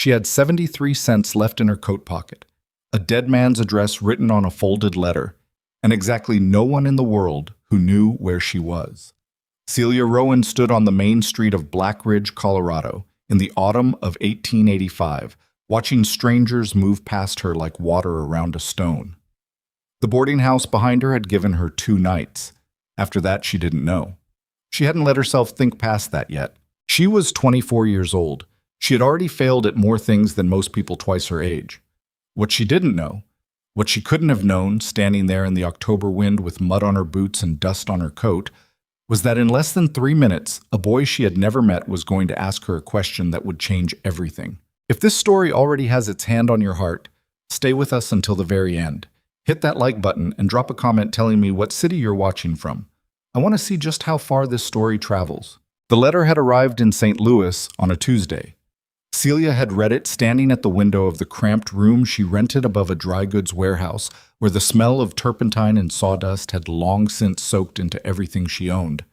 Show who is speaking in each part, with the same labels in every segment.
Speaker 1: She had 73 cents left in her coat pocket, a dead man's address written on a folded letter, and exactly no one in the world who knew where she was. Celia Rowan stood on the main street of Black Ridge, Colorado, in the autumn of 1885, watching strangers move past her like water around a stone. The boarding house behind her had given her 2 nights. After that, she didn't know. She hadn't let herself think past that yet. She was 24 years old. She had already failed at more things than most people twice her age. What she didn't know, what she couldn't have known, standing there in the October wind with mud on her boots and dust on her coat, was that in less than 3 minutes, a boy she had never met was going to ask her a question that would change everything. If this story already has its hand on your heart, stay with us until the very end. Hit that like button and drop a comment telling me what city you're watching from. I want to see just how far this story travels. The letter had arrived in St. Louis on a Tuesday. Celia had read it standing at the window of the cramped room she rented above a dry goods warehouse where the smell of turpentine and sawdust had long since soaked into everything she owned.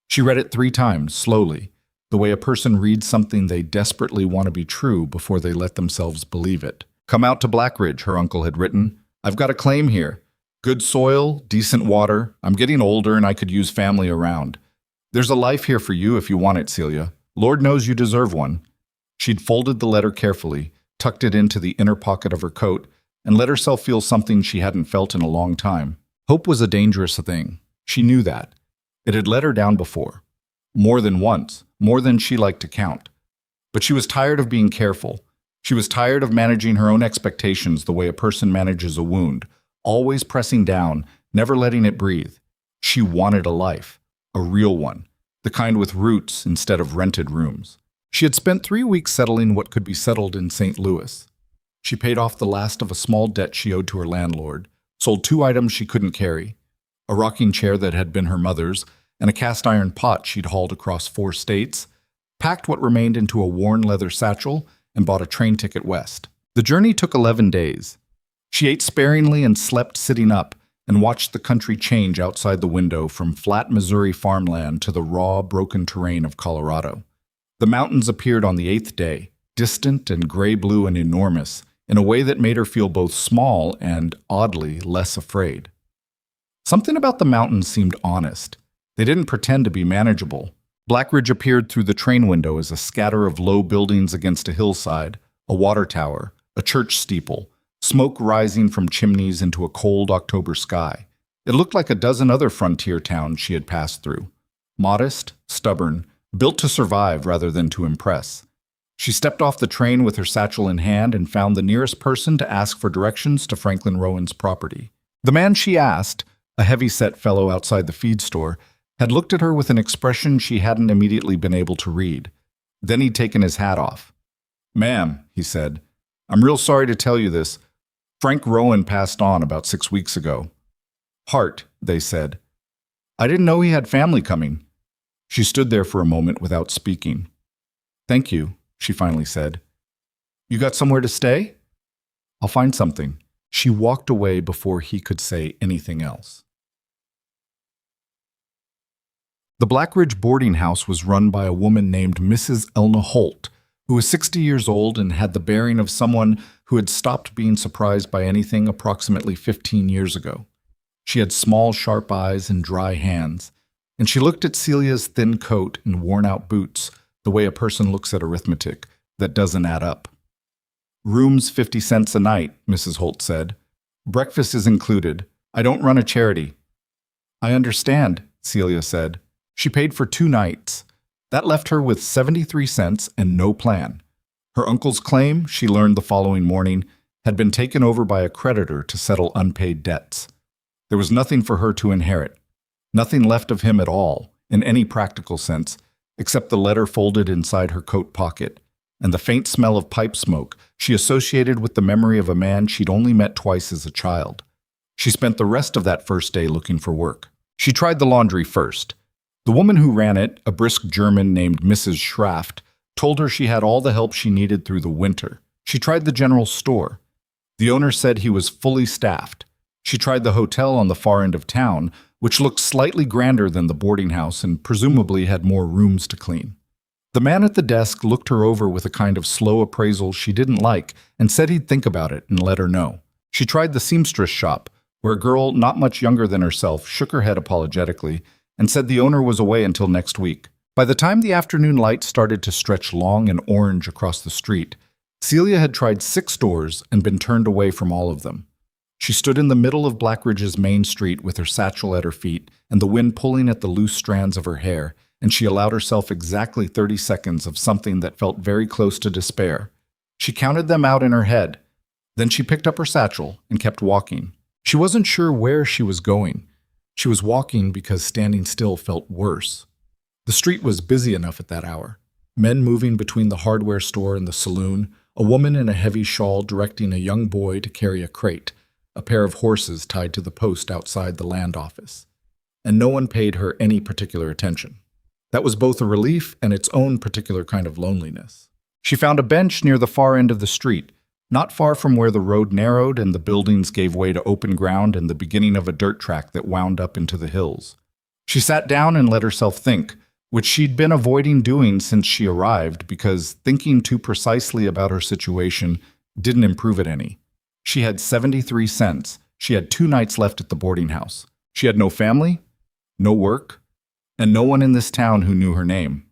Speaker 1: She read it 3 times, slowly, the way a person reads something they desperately want to be true before they let themselves believe it. "Come out to Black Ridge," her uncle had written. "I've got a claim here. Good soil, decent water. I'm getting older and I could use family around. There's a life here for you if you want it, Celia. Lord knows you deserve one." She'd folded the letter carefully, tucked it into the inner pocket of her coat, and let herself feel something she hadn't felt in a long time. Hope was a dangerous thing. She knew that. It had let her down before. More than once, more than she liked to count. But she was tired of being careful. She was tired of managing her own expectations the way a person manages a wound, always pressing down, never letting it breathe. She wanted a life, a real one, the kind with roots instead of rented rooms. She had spent 3 weeks settling what could be settled in St. Louis. She paid off the last of a small debt she owed to her landlord, sold 2 items she couldn't carry, a rocking chair that had been her mother's, and a cast-iron pot she'd hauled across 4 states, packed what remained into a worn leather satchel, and bought a train ticket west. The journey took 11 days. She ate sparingly and slept sitting up, and watched the country change outside the window from flat Missouri farmland to the raw, broken terrain of Colorado. The mountains appeared on the 8th day, distant and gray-blue and enormous, in a way that made her feel both small and, oddly, less afraid. Something about the mountains seemed honest. They didn't pretend to be manageable. Black Ridge appeared through the train window as a scatter of low buildings against a hillside, a water tower, a church steeple, smoke rising from chimneys into a cold October sky. It looked like a dozen other frontier towns she had passed through. Modest, stubborn, built to survive rather than to impress. She stepped off the train with her satchel in hand and found the nearest person to ask for directions to Franklin Rowan's property. The man she asked, a heavy-set fellow outside the feed store, had looked at her with an expression she hadn't immediately been able to read. Then he'd taken his hat off. "Ma'am," he said, "I'm real sorry to tell you this. Frank Rowan passed on about 6 weeks ago." "Heart," they said. "I didn't know he had family coming." She stood there for a moment without speaking. "Thank you," she finally said. "You got somewhere to stay?" "I'll find something." She walked away before he could say anything else. The Black Ridge boarding house was run by a woman named Mrs. Elna Holt, who was 60 years old and had the bearing of someone who had stopped being surprised by anything approximately 15 years ago. She had small, sharp eyes and dry hands, and she looked at Celia's thin coat and worn-out boots the way a person looks at arithmetic that doesn't add up. "Room's 50 cents a night," Mrs. Holt said. "Breakfast is included. I don't run a charity." "I understand," Celia said. She paid for 2 nights. That left her with 73 cents and no plan. Her uncle's claim, she learned the following morning, had been taken over by a creditor to settle unpaid debts. There was nothing for her to inherit. Nothing left of him at all, in any practical sense, except the letter folded inside her coat pocket, and the faint smell of pipe smoke she associated with the memory of a man she'd only met twice as a child. She spent the rest of that first day looking for work. She tried the laundry first. The woman who ran it, a brisk German named Mrs. Schraft, told her she had all the help she needed through the winter. She tried the general store. The owner said he was fully staffed. She tried the hotel on the far end of town, which looked slightly grander than the boarding house and presumably had more rooms to clean. The man at the desk looked her over with a kind of slow appraisal she didn't like and said he'd think about it and let her know. She tried the seamstress shop, where a girl not much younger than herself shook her head apologetically and said the owner was away until next week. By the time the afternoon light started to stretch long and orange across the street, Celia had tried 6 stores and been turned away from all of them. She stood in the middle of Blackridge's main street with her satchel at her feet and the wind pulling at the loose strands of her hair, and she allowed herself exactly 30 seconds of something that felt very close to despair. She counted them out in her head. Then she picked up her satchel and kept walking. She wasn't sure where she was going. She was walking because standing still felt worse. The street was busy enough at that hour. Men moving between the hardware store and the saloon, a woman in a heavy shawl directing a young boy to carry a crate, a pair of horses tied to the post outside the land office. And no one paid her any particular attention. That was both a relief and its own particular kind of loneliness. She found a bench near the far end of the street, not far from where the road narrowed and the buildings gave way to open ground and the beginning of a dirt track that wound up into the hills. She sat down and let herself think, which she'd been avoiding doing since she arrived because thinking too precisely about her situation didn't improve it any. She had 73 cents. She had 2 nights left at the boarding house. She had no family, no work, and no one in this town who knew her name.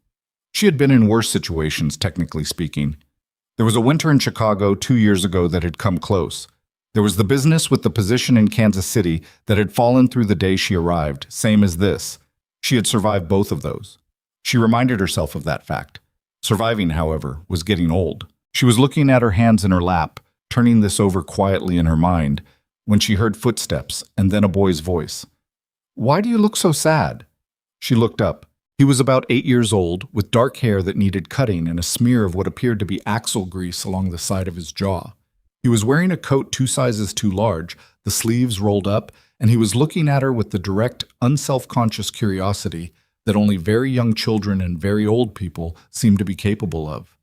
Speaker 1: She had been in worse situations, technically speaking. There was a winter in Chicago 2 years ago that had come close. There was the business with the position in Kansas City that had fallen through the day she arrived, same as this. She had survived both of those. She reminded herself of that fact. Surviving, however, was getting old. She was looking at her hands in her lap, turning this over quietly in her mind, when she heard footsteps and then a boy's voice. "Why do you look so sad?" She looked up. He was about 8 years old, with dark hair that needed cutting and a smear of what appeared to be axle grease along the side of his jaw. He was wearing a coat 2 sizes too large, the sleeves rolled up, and he was looking at her with the direct, unself-conscious curiosity that only very young children and very old people seem to be capable of.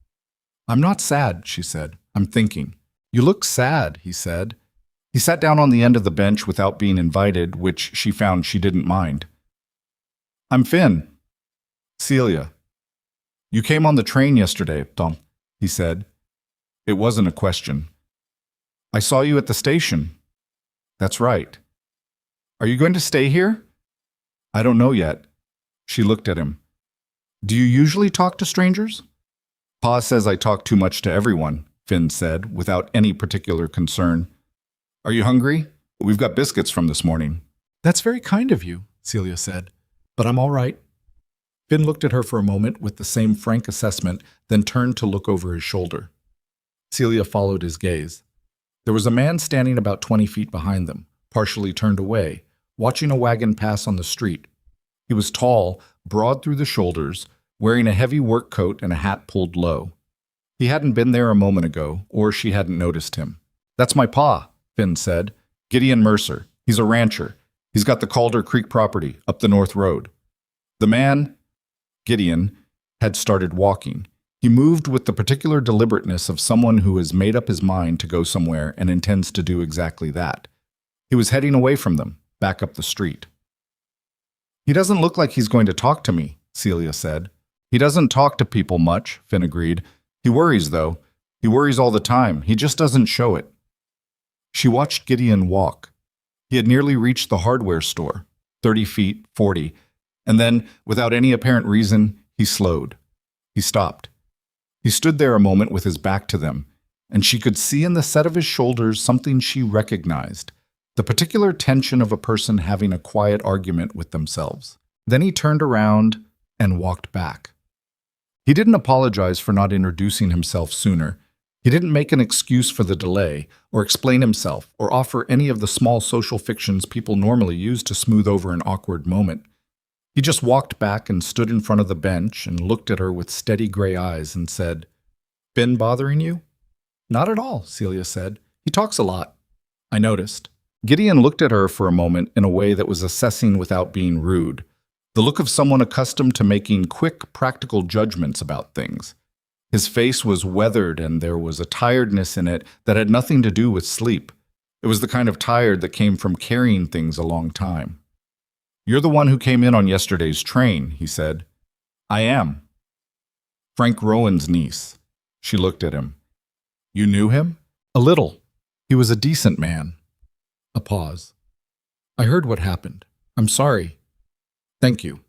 Speaker 1: "I'm not sad," she said. "I'm thinking." "You look sad," he said. He sat down on the end of the bench without being invited, which she found she didn't mind. "I'm Finn. Celia. You came on the train yesterday, Tom," he said. It wasn't a question. "I saw you at the station." "That's right." "Are you going to stay here?" "I don't know yet." She looked at him. "Do you usually talk to strangers?" "Pa says I talk too much to everyone," Finn said, without any particular concern. "Are you hungry? We've got biscuits from this morning." "That's very kind of you," Celia said, "but I'm all right." Finn looked at her for a moment with the same frank assessment, then turned to look over his shoulder. Celia followed his gaze. There was a man standing about 20 feet behind them, partially turned away, watching a wagon pass on the street. He was tall, broad through the shoulders, wearing a heavy work coat and a hat pulled low. He hadn't been there a moment ago, or she hadn't noticed him. "That's my pa," Finn said. "Gideon Mercer. He's a rancher. He's got the Calder Creek property up the North Road." The man, Gideon, had started walking. He moved with the particular deliberateness of someone who has made up his mind to go somewhere and intends to do exactly that. He was heading away from them, back up the street. "He doesn't look like he's going to talk to me," Celia said. "He doesn't talk to people much," Finn agreed. "He worries, though. He worries all the time. He just doesn't show it." She watched Gideon walk. He had nearly reached the hardware store, 30 feet, 40, and then, without any apparent reason, he slowed. He stopped. He stood there a moment with his back to them, and she could see in the set of his shoulders something she recognized, the particular tension of a person having a quiet argument with themselves. Then he turned around and walked back. He didn't apologize for not introducing himself sooner. He didn't make an excuse for the delay, or explain himself, or offer any of the small social fictions people normally use to smooth over an awkward moment. He just walked back and stood in front of the bench and looked at her with steady gray eyes and said, "Been bothering you?" "Not at all," Celia said. "He talks a lot." "I noticed." Gideon looked at her for a moment in a way that was assessing without being rude, the look of someone accustomed to making quick, practical judgments about things. His face was weathered and there was a tiredness in it that had nothing to do with sleep. It was the kind of tired that came from carrying things a long time. "You're the one who came in on yesterday's train," he said. "I am." Frank Rowan's niece. She looked at him. You knew him? A little. He was a decent man. A pause. I heard what happened. I'm sorry. Thank you.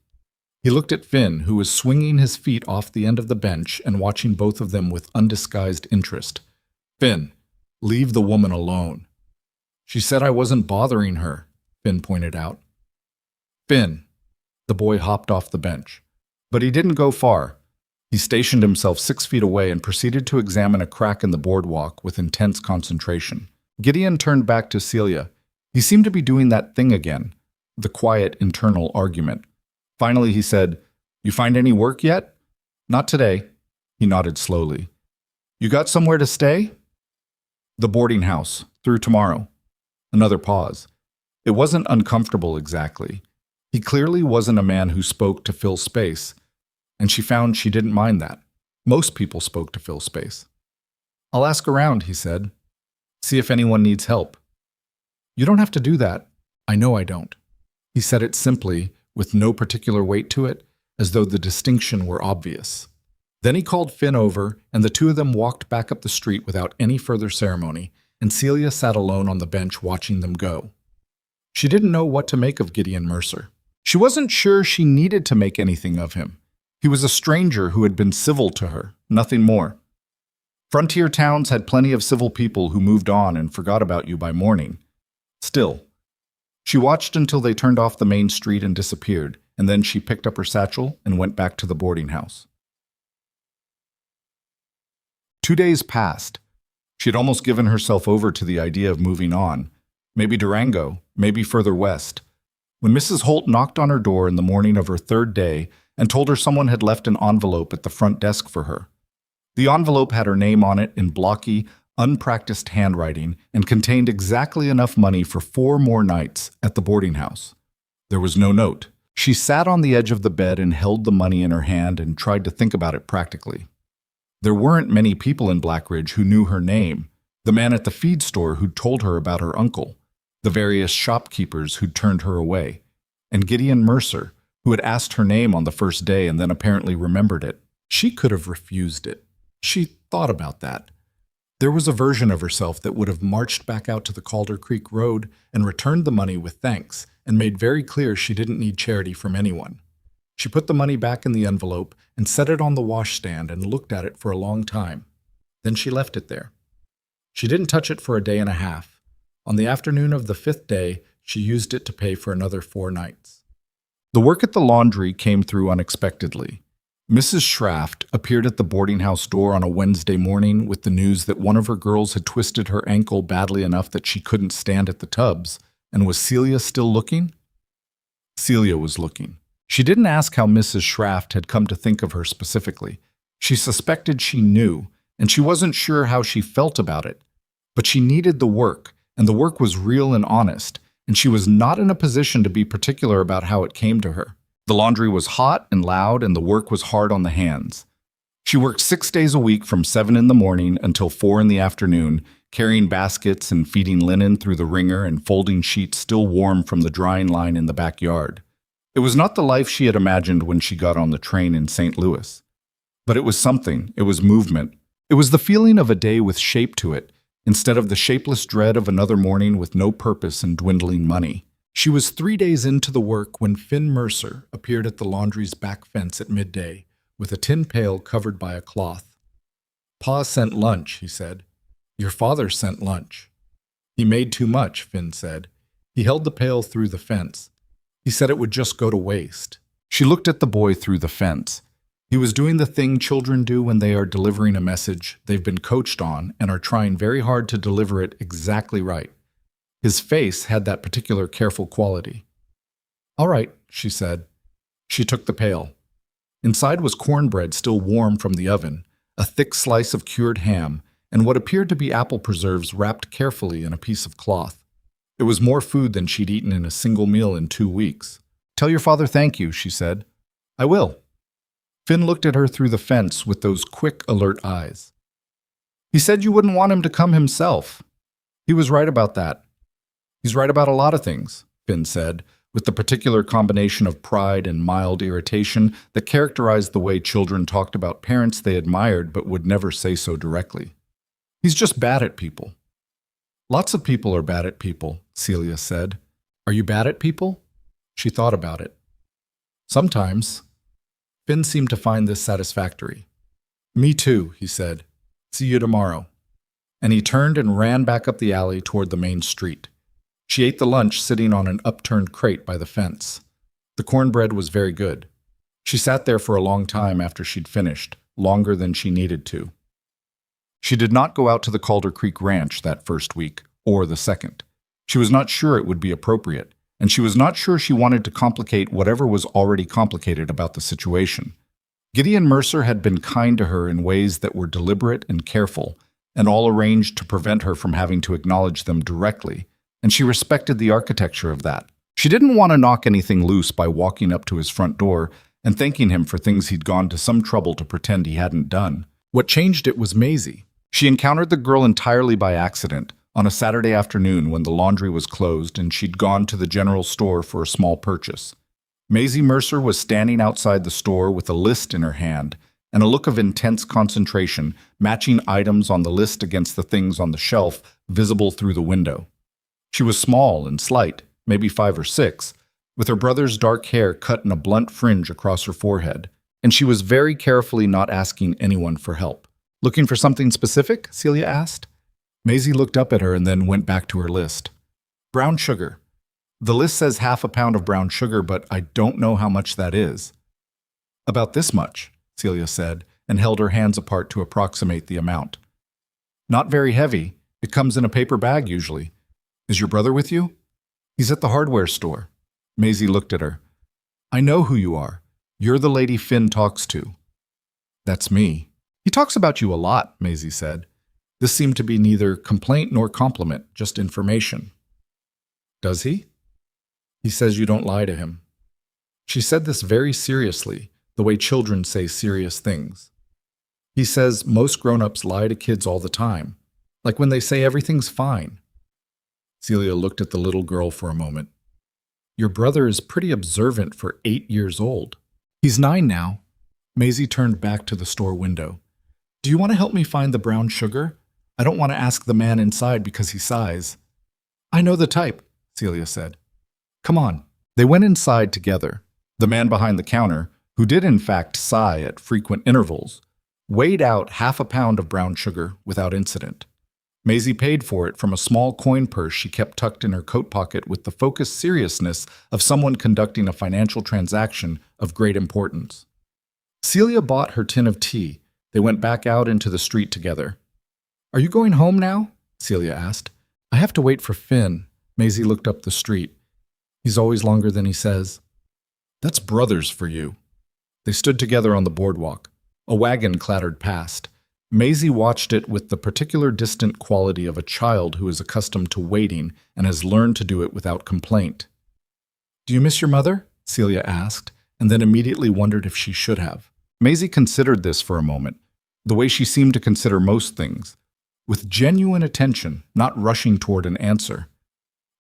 Speaker 1: He looked at Finn, who was swinging his feet off the end of the bench and watching both of them with undisguised interest. Finn, leave the woman alone. She said I wasn't bothering her, Finn pointed out. Finn. The boy hopped off the bench. But he didn't go far. He stationed himself 6 feet away and proceeded to examine a crack in the boardwalk with intense concentration. Gideon turned back to Celia. He seemed to be doing that thing again, the quiet internal argument. Finally he said, You find any work yet? Not today. He nodded slowly. You got somewhere to stay? The boarding house, through tomorrow. Another pause. It wasn't uncomfortable exactly. He clearly wasn't a man who spoke to fill space, and she found she didn't mind that. Most people spoke to fill space. I'll ask around, he said. See if anyone needs help. You don't have to do that. I know I don't. He said it simply, with no particular weight to it, as though the distinction were obvious. Then he called Finn over, and the two of them walked back up the street without any further ceremony, and Celia sat alone on the bench watching them go. She didn't know what to make of Gideon Mercer. She wasn't sure she needed to make anything of him. He was a stranger who had been civil to her, nothing more. Frontier towns had plenty of civil people who moved on and forgot about you by morning. Still, she watched until they turned off the main street and disappeared, and then she picked up her satchel and went back to the boarding house. 2 days passed. She had almost given herself over to the idea of moving on, maybe Durango, maybe further west, when Mrs. Holt knocked on her door in the morning of her 3rd day and told her someone had left an envelope at the front desk for her. The envelope had her name on it in blocky, unpracticed handwriting and contained exactly enough money for 4 more nights at the boarding house. There was no note. She sat on the edge of the bed and held the money in her hand and tried to think about it practically. There weren't many people in Blackridge who knew her name, the man at the feed store who'd told her about her uncle, the various shopkeepers who'd turned her away, and Gideon Mercer, who had asked her name on the first day and then apparently remembered it. She could have refused it. She thought about that. There was a version of herself that would have marched back out to the Calder Creek Road and returned the money with thanks and made very clear she didn't need charity from anyone. She put the money back in the envelope and set it on the washstand and looked at it for a long time. Then she left it there. She didn't touch it for a day and a half. On the afternoon of the 5th day, she used it to pay for another 4 nights. The work at the laundry came through unexpectedly. Mrs. Schraft appeared at the boarding house door on a Wednesday morning with the news that one of her girls had twisted her ankle badly enough that she couldn't stand at the tubs. And was Celia still looking? Celia was looking. She didn't ask how Mrs. Schraft had come to think of her specifically. She suspected she knew, and she wasn't sure how she felt about it. But she needed the work, and the work was real and honest, and she was not in a position to be particular about how it came to her. The laundry was hot and loud, and the work was hard on the hands. She worked 6 days a week from 7 in the morning until 4 in the afternoon, carrying baskets and feeding linen through the wringer and folding sheets still warm from the drying line in the backyard. It was not the life she had imagined when she got on the train in St. Louis. But it was something. It was movement. It was the feeling of a day with shape to it, instead of the shapeless dread of another morning with no purpose and dwindling money. She was 3 days into the work when Finn Mercer appeared at the laundry's back fence at midday, with a tin pail covered by a cloth. "Pa sent lunch," he said. "Your father sent lunch." "He made too much," Finn said. He held the pail through the fence. He said it would just go to waste. She looked at the boy through the fence. He was doing the thing children do when they are delivering a message they've been coached on and are trying very hard to deliver it exactly right. His face had that particular careful quality. "All right," she said. She took the pail. Inside was cornbread still warm from the oven, a thick slice of cured ham, and what appeared to be apple preserves wrapped carefully in a piece of cloth. It was more food than she'd eaten in a single meal in 2 weeks. "Tell your father thank you," she said. "I will." Finn looked at her through the fence with those quick, alert eyes. "He said you wouldn't want him to come himself." "He was right about that." "He's right about a lot of things," Finn said, with the particular combination of pride and mild irritation that characterized the way children talked about parents they admired but would never say so directly. He's just bad at people. Lots of people are bad at people, Celia said. Are you bad at people? She thought about it. Sometimes. Finn seemed to find this satisfactory. Me too, he said. See you tomorrow. And he turned and ran back up the alley toward the main street. She ate the lunch sitting on an upturned crate by the fence. The cornbread was very good. She sat there for a long time after she'd finished, longer than she needed to. She did not go out to the Calder Creek Ranch that first week, or the second. She was not sure it would be appropriate, and she was not sure she wanted to complicate whatever was already complicated about the situation. Gideon Mercer had been kind to her in ways that were deliberate and careful, and all arranged to prevent her from having to acknowledge them directly, and she respected the architecture of that. She didn't want to knock anything loose by walking up to his front door and thanking him for things he'd gone to some trouble to pretend he hadn't done. What changed it was Maisie. She encountered the girl entirely by accident on a Saturday afternoon when the laundry was closed and she'd gone to the general store for a small purchase. Maisie Mercer was standing outside the store with a list in her hand and a look of intense concentration, matching items on the list against the things on the shelf visible through the window. She was small and slight, maybe 5 or 6, with her brother's dark hair cut in a blunt fringe across her forehead, and she was very carefully not asking anyone for help. Looking for something specific? Celia asked. Maisie looked up at her and then went back to her list. Brown sugar. The list says half a pound of brown sugar, but I don't know how much that is. About this much, Celia said, and held her hands apart to approximate the amount. Not very heavy. It comes in a paper bag usually. Is your brother with you? He's at the hardware store. Maisie looked at her. I know who you are. You're the lady Finn talks to. That's me. He talks about you a lot, Maisie said. This seemed to be neither complaint nor compliment, just information. Does he? He says you don't lie to him. She said this very seriously, the way children say serious things. He says most grown-ups lie to kids all the time, like when they say everything's fine. Celia looked at the little girl for a moment. Your brother is pretty observant for 8 years old. He's 9 now. Maisie turned back to the store window. Do you want to help me find the brown sugar? I don't want to ask the man inside because he sighs. I know the type, Celia said. Come on. They went inside together. The man behind the counter, who did in fact sigh at frequent intervals, weighed out half a pound of brown sugar without incident. Maisie paid for it from a small coin purse she kept tucked in her coat pocket with the focused seriousness of someone conducting a financial transaction of great importance. Celia bought her tin of tea. They went back out into the street together. Are you going home now? Celia asked. I have to wait for Finn. Maisie looked up the street. He's always longer than he says. That's brothers for you. They stood together on the boardwalk. A wagon clattered past. Maisie watched it with the particular distant quality of a child who is accustomed to waiting and has learned to do it without complaint. Do you miss your mother? Celia asked, and then immediately wondered if she should have. Maisie considered this for a moment, the way she seemed to consider most things, with genuine attention, not rushing toward an answer.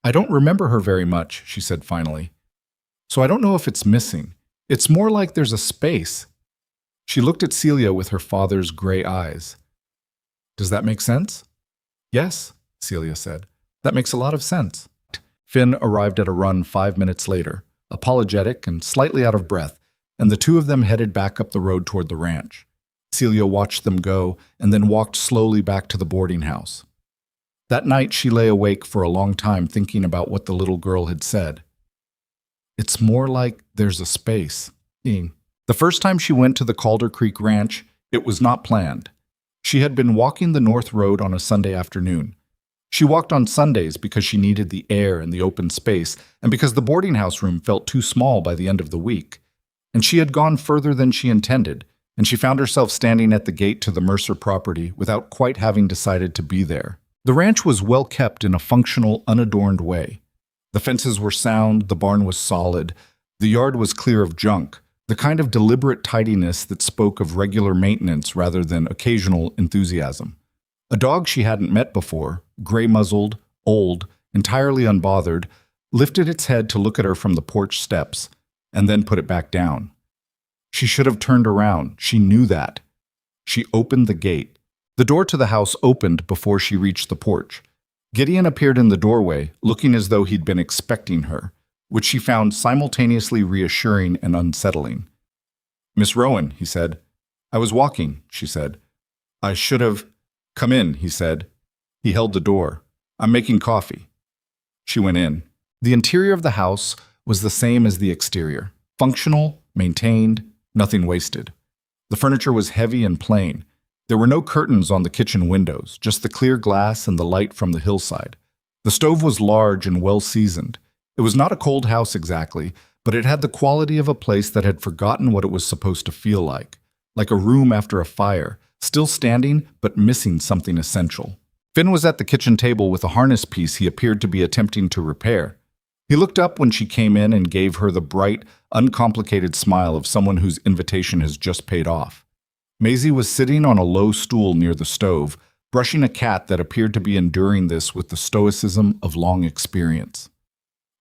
Speaker 1: I don't remember her very much, she said finally. So I don't know if it's missing. It's more like there's a space. She looked at Celia with her father's gray eyes. Does that make sense? Yes, Celia said. That makes a lot of sense. Finn arrived at a run 5 minutes later, apologetic and slightly out of breath, and the two of them headed back up the road toward the ranch. Celia watched them go and then walked slowly back to the boarding house. That night she lay awake for a long time thinking about what the little girl had said. It's more like there's a space. The first time she went to the Calder Creek Ranch, it was not planned. She had been walking the North Road on a Sunday afternoon. She walked on Sundays because she needed the air and the open space, and because the boarding house room felt too small by the end of the week. And she had gone further than she intended, and she found herself standing at the gate to the Mercer property without quite having decided to be there. The ranch was well kept in a functional, unadorned way. The fences were sound, the barn was solid, the yard was clear of junk, the kind of deliberate tidiness that spoke of regular maintenance rather than occasional enthusiasm. A dog she hadn't met before, gray-muzzled, old, entirely unbothered, lifted its head to look at her from the porch steps, and then put it back down. She should have turned around. She knew that. She opened the gate. The door to the house opened before she reached the porch. Gideon appeared in the doorway, looking as though he'd been expecting her, which she found simultaneously reassuring and unsettling. "Miss Rowan," he said. "I was walking," she said. "I should have—" "Come in," he said. He held the door. "I'm making coffee." She went in. The interior of the house was the same as the exterior. Functional, maintained, nothing wasted. The furniture was heavy and plain. There were no curtains on the kitchen windows, just the clear glass and the light from the hillside. The stove was large and well-seasoned. It was not a cold house exactly, but it had the quality of a place that had forgotten what it was supposed to feel like a room after a fire, still standing but missing something essential. Finn was at the kitchen table with a harness piece he appeared to be attempting to repair. He looked up when she came in and gave her the bright, uncomplicated smile of someone whose invitation has just paid off. Maisie was sitting on a low stool near the stove, brushing a cat that appeared to be enduring this with the stoicism of long experience.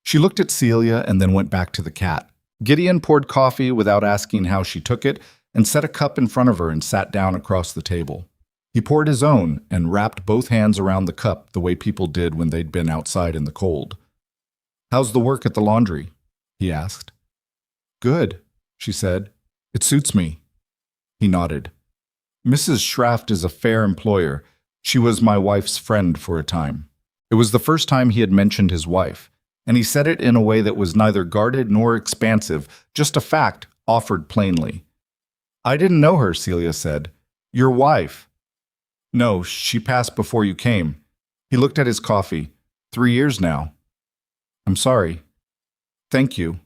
Speaker 1: She looked at Celia and then went back to the cat. Gideon poured coffee without asking how she took it and set a cup in front of her and sat down across the table. He poured his own and wrapped both hands around the cup the way people did when they'd been outside in the cold. "How's the work at the laundry?" he asked. "Good," she said. "It suits me." He nodded. "Mrs. Schraft is a fair employer. She was my wife's friend for a time." It was the first time he had mentioned his wife, and he said it in a way that was neither guarded nor expansive, just a fact offered plainly. "I didn't know her," Celia said. "Your wife?" "No, she passed before you came." He looked at his coffee. 3 years now." "I'm sorry." "Thank you."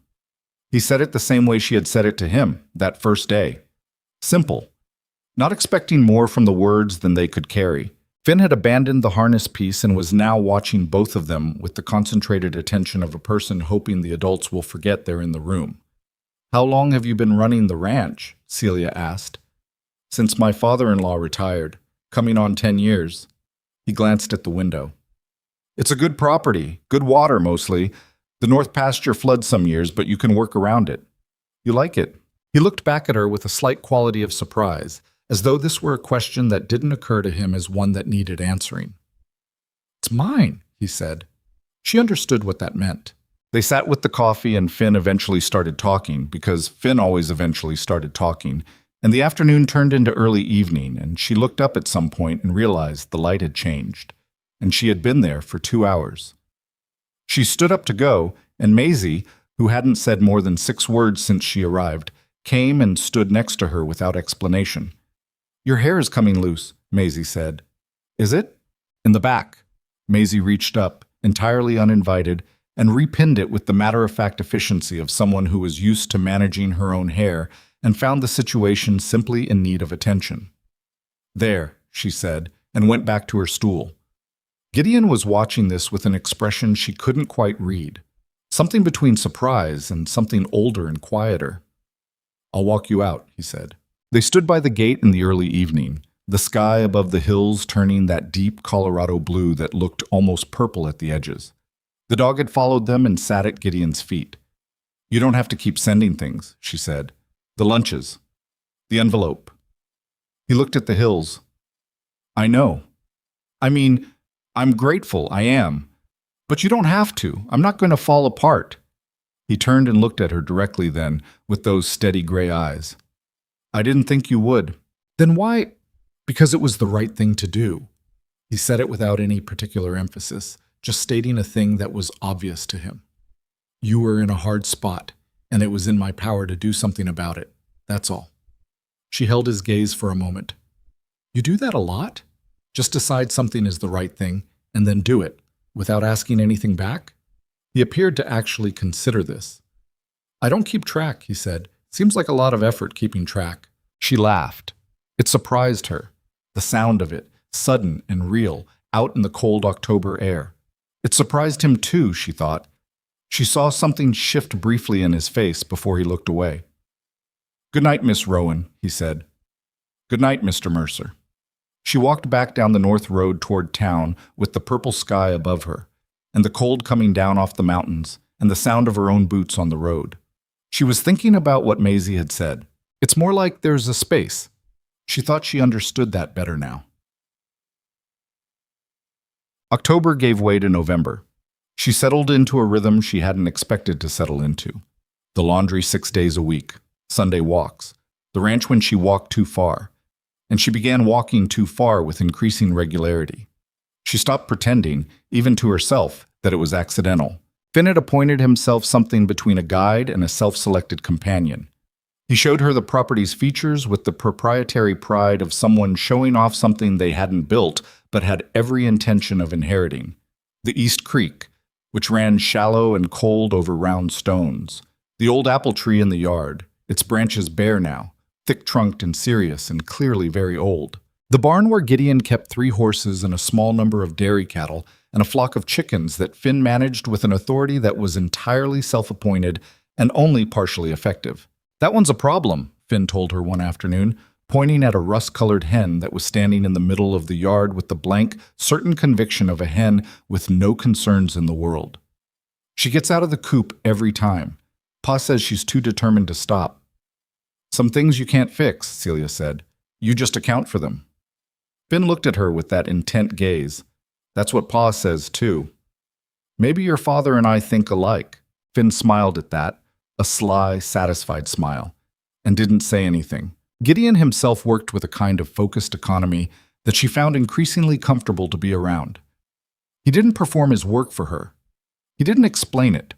Speaker 1: He said it the same way she had said it to him, that first day. Simple. Not expecting more from the words than they could carry. Finn had abandoned the harness piece and was now watching both of them with the concentrated attention of a person hoping the adults will forget they're in the room. "How long have you been running the ranch?" Celia asked. "Since my father-in-law retired, coming on 10 years. He glanced at the window. "It's a good property, good water mostly. The north pasture floods some years, but you can work around it. You like it?" He looked back at her with a slight quality of surprise, as though this were a question that didn't occur to him as one that needed answering. "It's mine," he said. She understood what that meant. They sat with the coffee and Finn eventually started talking, because Finn always eventually started talking, and the afternoon turned into early evening, and she looked up at some point and realized the light had changed, and she had been there for 2 hours. She stood up to go, and Maisie, who hadn't said more than 6 words since she arrived, came and stood next to her without explanation. "Your hair is coming loose," Maisie said. "Is it?" "In the back." Maisie reached up, entirely uninvited, and repinned it with the matter-of-fact efficiency of someone who was used to managing her own hair and found the situation simply in need of attention. "There," she said, and went back to her stool. Gideon was watching this with an expression she couldn't quite read, something between surprise and something older and quieter. "I'll walk you out," he said. They stood by the gate in the early evening, the sky above the hills turning that deep Colorado blue that looked almost purple at the edges. The dog had followed them and sat at Gideon's feet. "You don't have to keep sending things," she said. "The lunches. The envelope." He looked at the hills. "I know. I mean, I'm grateful, I am. But you don't have to. I'm not going to fall apart." He turned and looked at her directly then, with those steady gray eyes. "I didn't think you would." "Then why?" "Because it was the right thing to do." He said it without any particular emphasis, just stating a thing that was obvious to him. "You were in a hard spot, and it was in my power to do something about it. That's all." She held his gaze for a moment. "You do that a lot? Just decide something is the right thing, and then do it, without asking anything back?" He appeared to actually consider this. "I don't keep track," he said. "Seems like a lot of effort keeping track." She laughed. It surprised her, the sound of it, sudden and real, out in the cold October air. It surprised him too, she thought. She saw something shift briefly in his face before he looked away. "Good night, Miss Rowan," he said. "Good night, Mr. Mercer." She walked back down the north road toward town with the purple sky above her, and the cold coming down off the mountains, and the sound of her own boots on the road. She was thinking about what Maisie had said. It's more like there's a space. She thought she understood that better now. October gave way to November. She settled into a rhythm she hadn't expected to settle into. The laundry 6 days a week, Sunday walks, the ranch when she walked too far, and she began walking too far with increasing regularity. She stopped pretending, even to herself, that it was accidental. Finn had appointed himself something between a guide and a self-selected companion. He showed her the property's features with the proprietary pride of someone showing off something they hadn't built but had every intention of inheriting. The East Creek, which ran shallow and cold over round stones. The old apple tree in the yard, its branches bare now, thick-trunked and serious and clearly very old. The barn where Gideon kept 3 horses and a small number of dairy cattle and a flock of chickens that Finn managed with an authority that was entirely self-appointed and only partially effective. "That one's a problem," Finn told her one afternoon, pointing at a rust-colored hen that was standing in the middle of the yard with the blank, certain conviction of a hen with no concerns in the world. "She gets out of the coop every time. Pa says she's too determined to stop." "Some things you can't fix," Celia said. "You just account for them." Finn looked at her with that intent gaze. "That's what Pa says, too." "Maybe your father and I think alike." Finn smiled at that, a sly, satisfied smile, and didn't say anything. Gideon himself worked with a kind of focused economy that she found increasingly comfortable to be around. He didn't perform his work for her. He didn't explain it.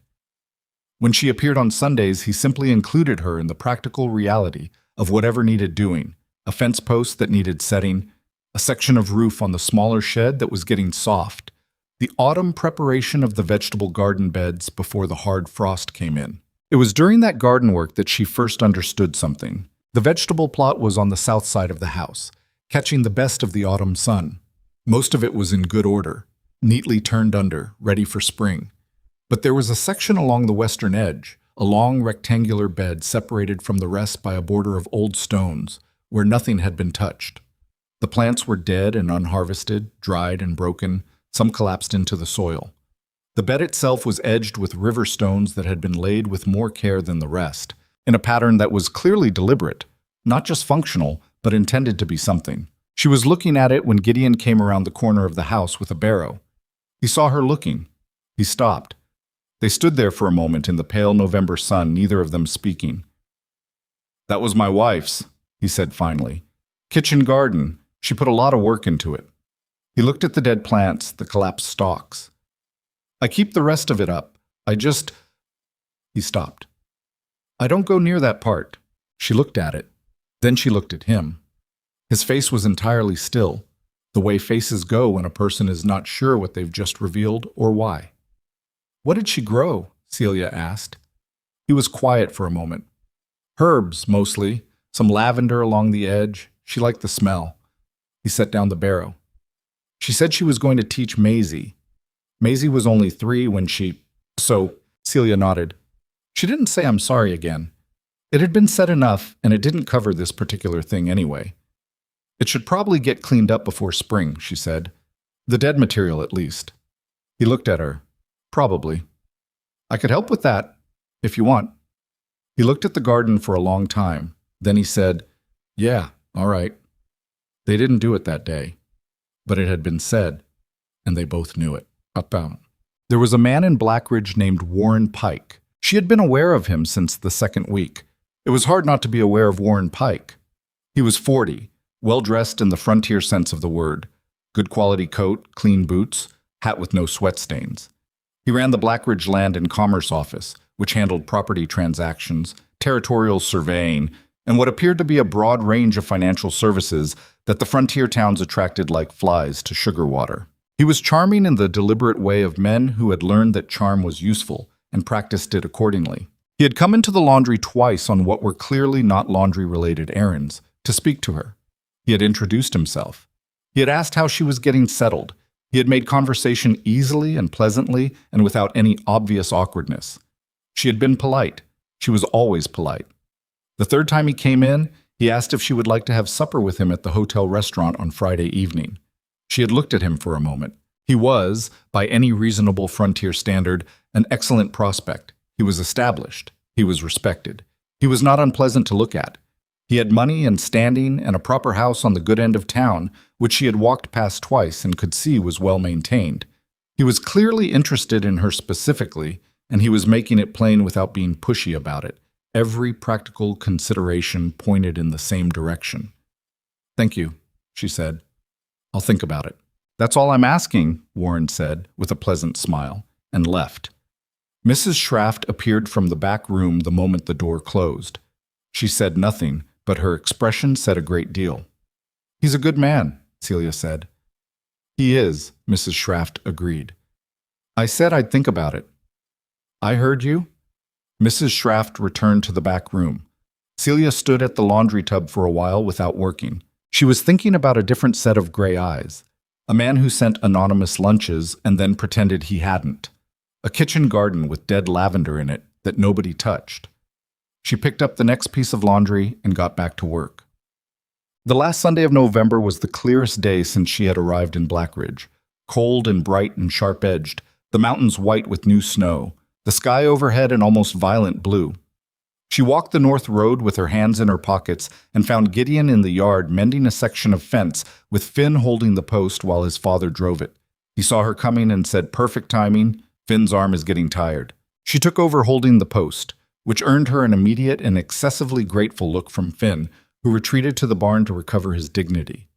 Speaker 1: When she appeared on Sundays, he simply included her in the practical reality of whatever needed doing, a fence post that needed setting, a section of roof on the smaller shed that was getting soft, the autumn preparation of the vegetable garden beds before the hard frost came in. It was during that garden work that she first understood something. The vegetable plot was on the south side of the house, catching the best of the autumn sun. Most of it was in good order, neatly turned under, ready for spring. But there was a section along the western edge, a long rectangular bed separated from the rest by a border of old stones, where nothing had been touched. The plants were dead and unharvested, dried and broken, some collapsed into the soil. The bed itself was edged with river stones that had been laid with more care than the rest, in a pattern that was clearly deliberate, not just functional, but intended to be something. She was looking at it when Gideon came around the corner of the house with a barrow. He saw her looking. He stopped. They stood there for a moment in the pale November sun, neither of them speaking. "That was my wife's," he said finally. "Kitchen garden. She put a lot of work into it." He looked at the dead plants, the collapsed stalks. "I keep the rest of it up. He stopped. "I don't go near that part." She looked at it. Then she looked at him. His face was entirely still, the way faces go when a person is not sure what they've just revealed or why. "What did she grow?" Celia asked. He was quiet for a moment. "Herbs, mostly. Some lavender along the edge. She liked the smell." He set down the barrow. "She said she was going to teach Maisie. Maisie was only 3 when she—" "So," Celia nodded. She didn't say "I'm sorry" again. It had been said enough, and it didn't cover this particular thing anyway. "It should probably get cleaned up before spring," she said. "The dead material, at least." He looked at her. "Probably. I could help with that, if you want." He looked at the garden for a long time. Then he said, "Yeah, all right." They didn't do it that day, but it had been said, and they both knew it. There was a man in Blackridge named Warren Pike. She had been aware of him since the 2nd week. It was hard not to be aware of Warren Pike. He was 40, well-dressed in the frontier sense of the word. Good quality coat, clean boots, hat with no sweat stains. He ran the Blackridge Land and Commerce Office, which handled property transactions, territorial surveying, and what appeared to be a broad range of financial services that the frontier towns attracted like flies to sugar water. He was charming in the deliberate way of men who had learned that charm was useful and practiced it accordingly. He had come into the laundry twice on what were clearly not laundry-related errands, to speak to her. He had introduced himself. He had asked how she was getting settled. He had made conversation easily and pleasantly and without any obvious awkwardness. She had been polite. She was always polite. The 3rd time he came in, he asked if she would like to have supper with him at the hotel restaurant on Friday evening. She had looked at him for a moment. He was, by any reasonable frontier standard, an excellent prospect. He was established. He was respected. He was not unpleasant to look at. He had money and standing and a proper house on the good end of town, which she had walked past twice and could see was well maintained. He was clearly interested in her specifically, and he was making it plain without being pushy about it. Every practical consideration pointed in the same direction. "Thank you," she said. "I'll think about it." "That's all I'm asking," Warren said, with a pleasant smile, and left. Mrs. Schraft appeared from the back room the moment the door closed. She said nothing, but her expression said a great deal. "He's a good man," Celia said. "He is," Mrs. Schraft agreed. "I said I'd think about it." "I heard you." Mrs. Schraft returned to the back room. Celia stood at the laundry tub for a while without working. She was thinking about a different set of gray eyes. A man who sent anonymous lunches and then pretended he hadn't. A kitchen garden with dead lavender in it that nobody touched. She picked up the next piece of laundry and got back to work. The last Sunday of November was the clearest day since she had arrived in Blackridge. Cold and bright and sharp-edged, the mountains white with new snow, the sky overhead an almost violent blue. She walked the north road with her hands in her pockets and found Gideon in the yard mending a section of fence with Finn holding the post while his father drove it. He saw her coming and said, "Perfect timing. Finn's arm is getting tired." She took over holding the post, which earned her an immediate and excessively grateful look from Finn, who retreated to the barn to recover his dignity.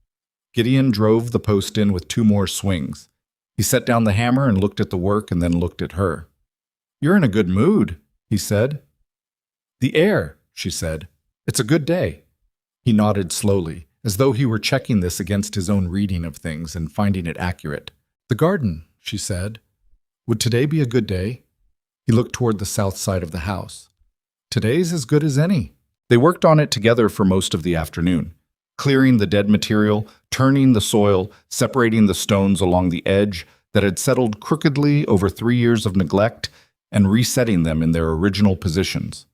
Speaker 1: Gideon drove the post in with 2 more swings. He set down the hammer and looked at the work and then looked at her. "You're in a good mood," he said. "The air," she said. "It's a good day." He nodded slowly, as though he were checking this against his own reading of things and finding it accurate. "The garden," she said. "Would today be a good day?" He looked toward the south side of the house. "Today's as good as any." They worked on it together for most of the afternoon, clearing the dead material, turning the soil, separating the stones along the edge that had settled crookedly over 3 years of neglect, and resetting them in their original positions.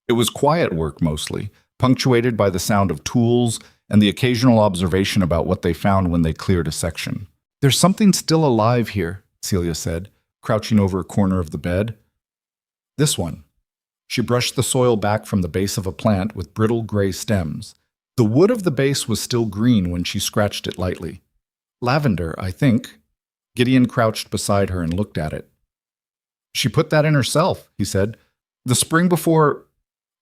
Speaker 1: It was quiet work mostly, punctuated by the sound of tools and the occasional observation about what they found when they cleared a section. "There's something still alive here," Celia said, crouching over a corner of the bed. "This one." She brushed the soil back from the base of a plant with brittle gray stems. The wood of the base was still green when she scratched it lightly. "Lavender, I think." Gideon crouched beside her and looked at it. "She put that in herself," he said. "The spring before—"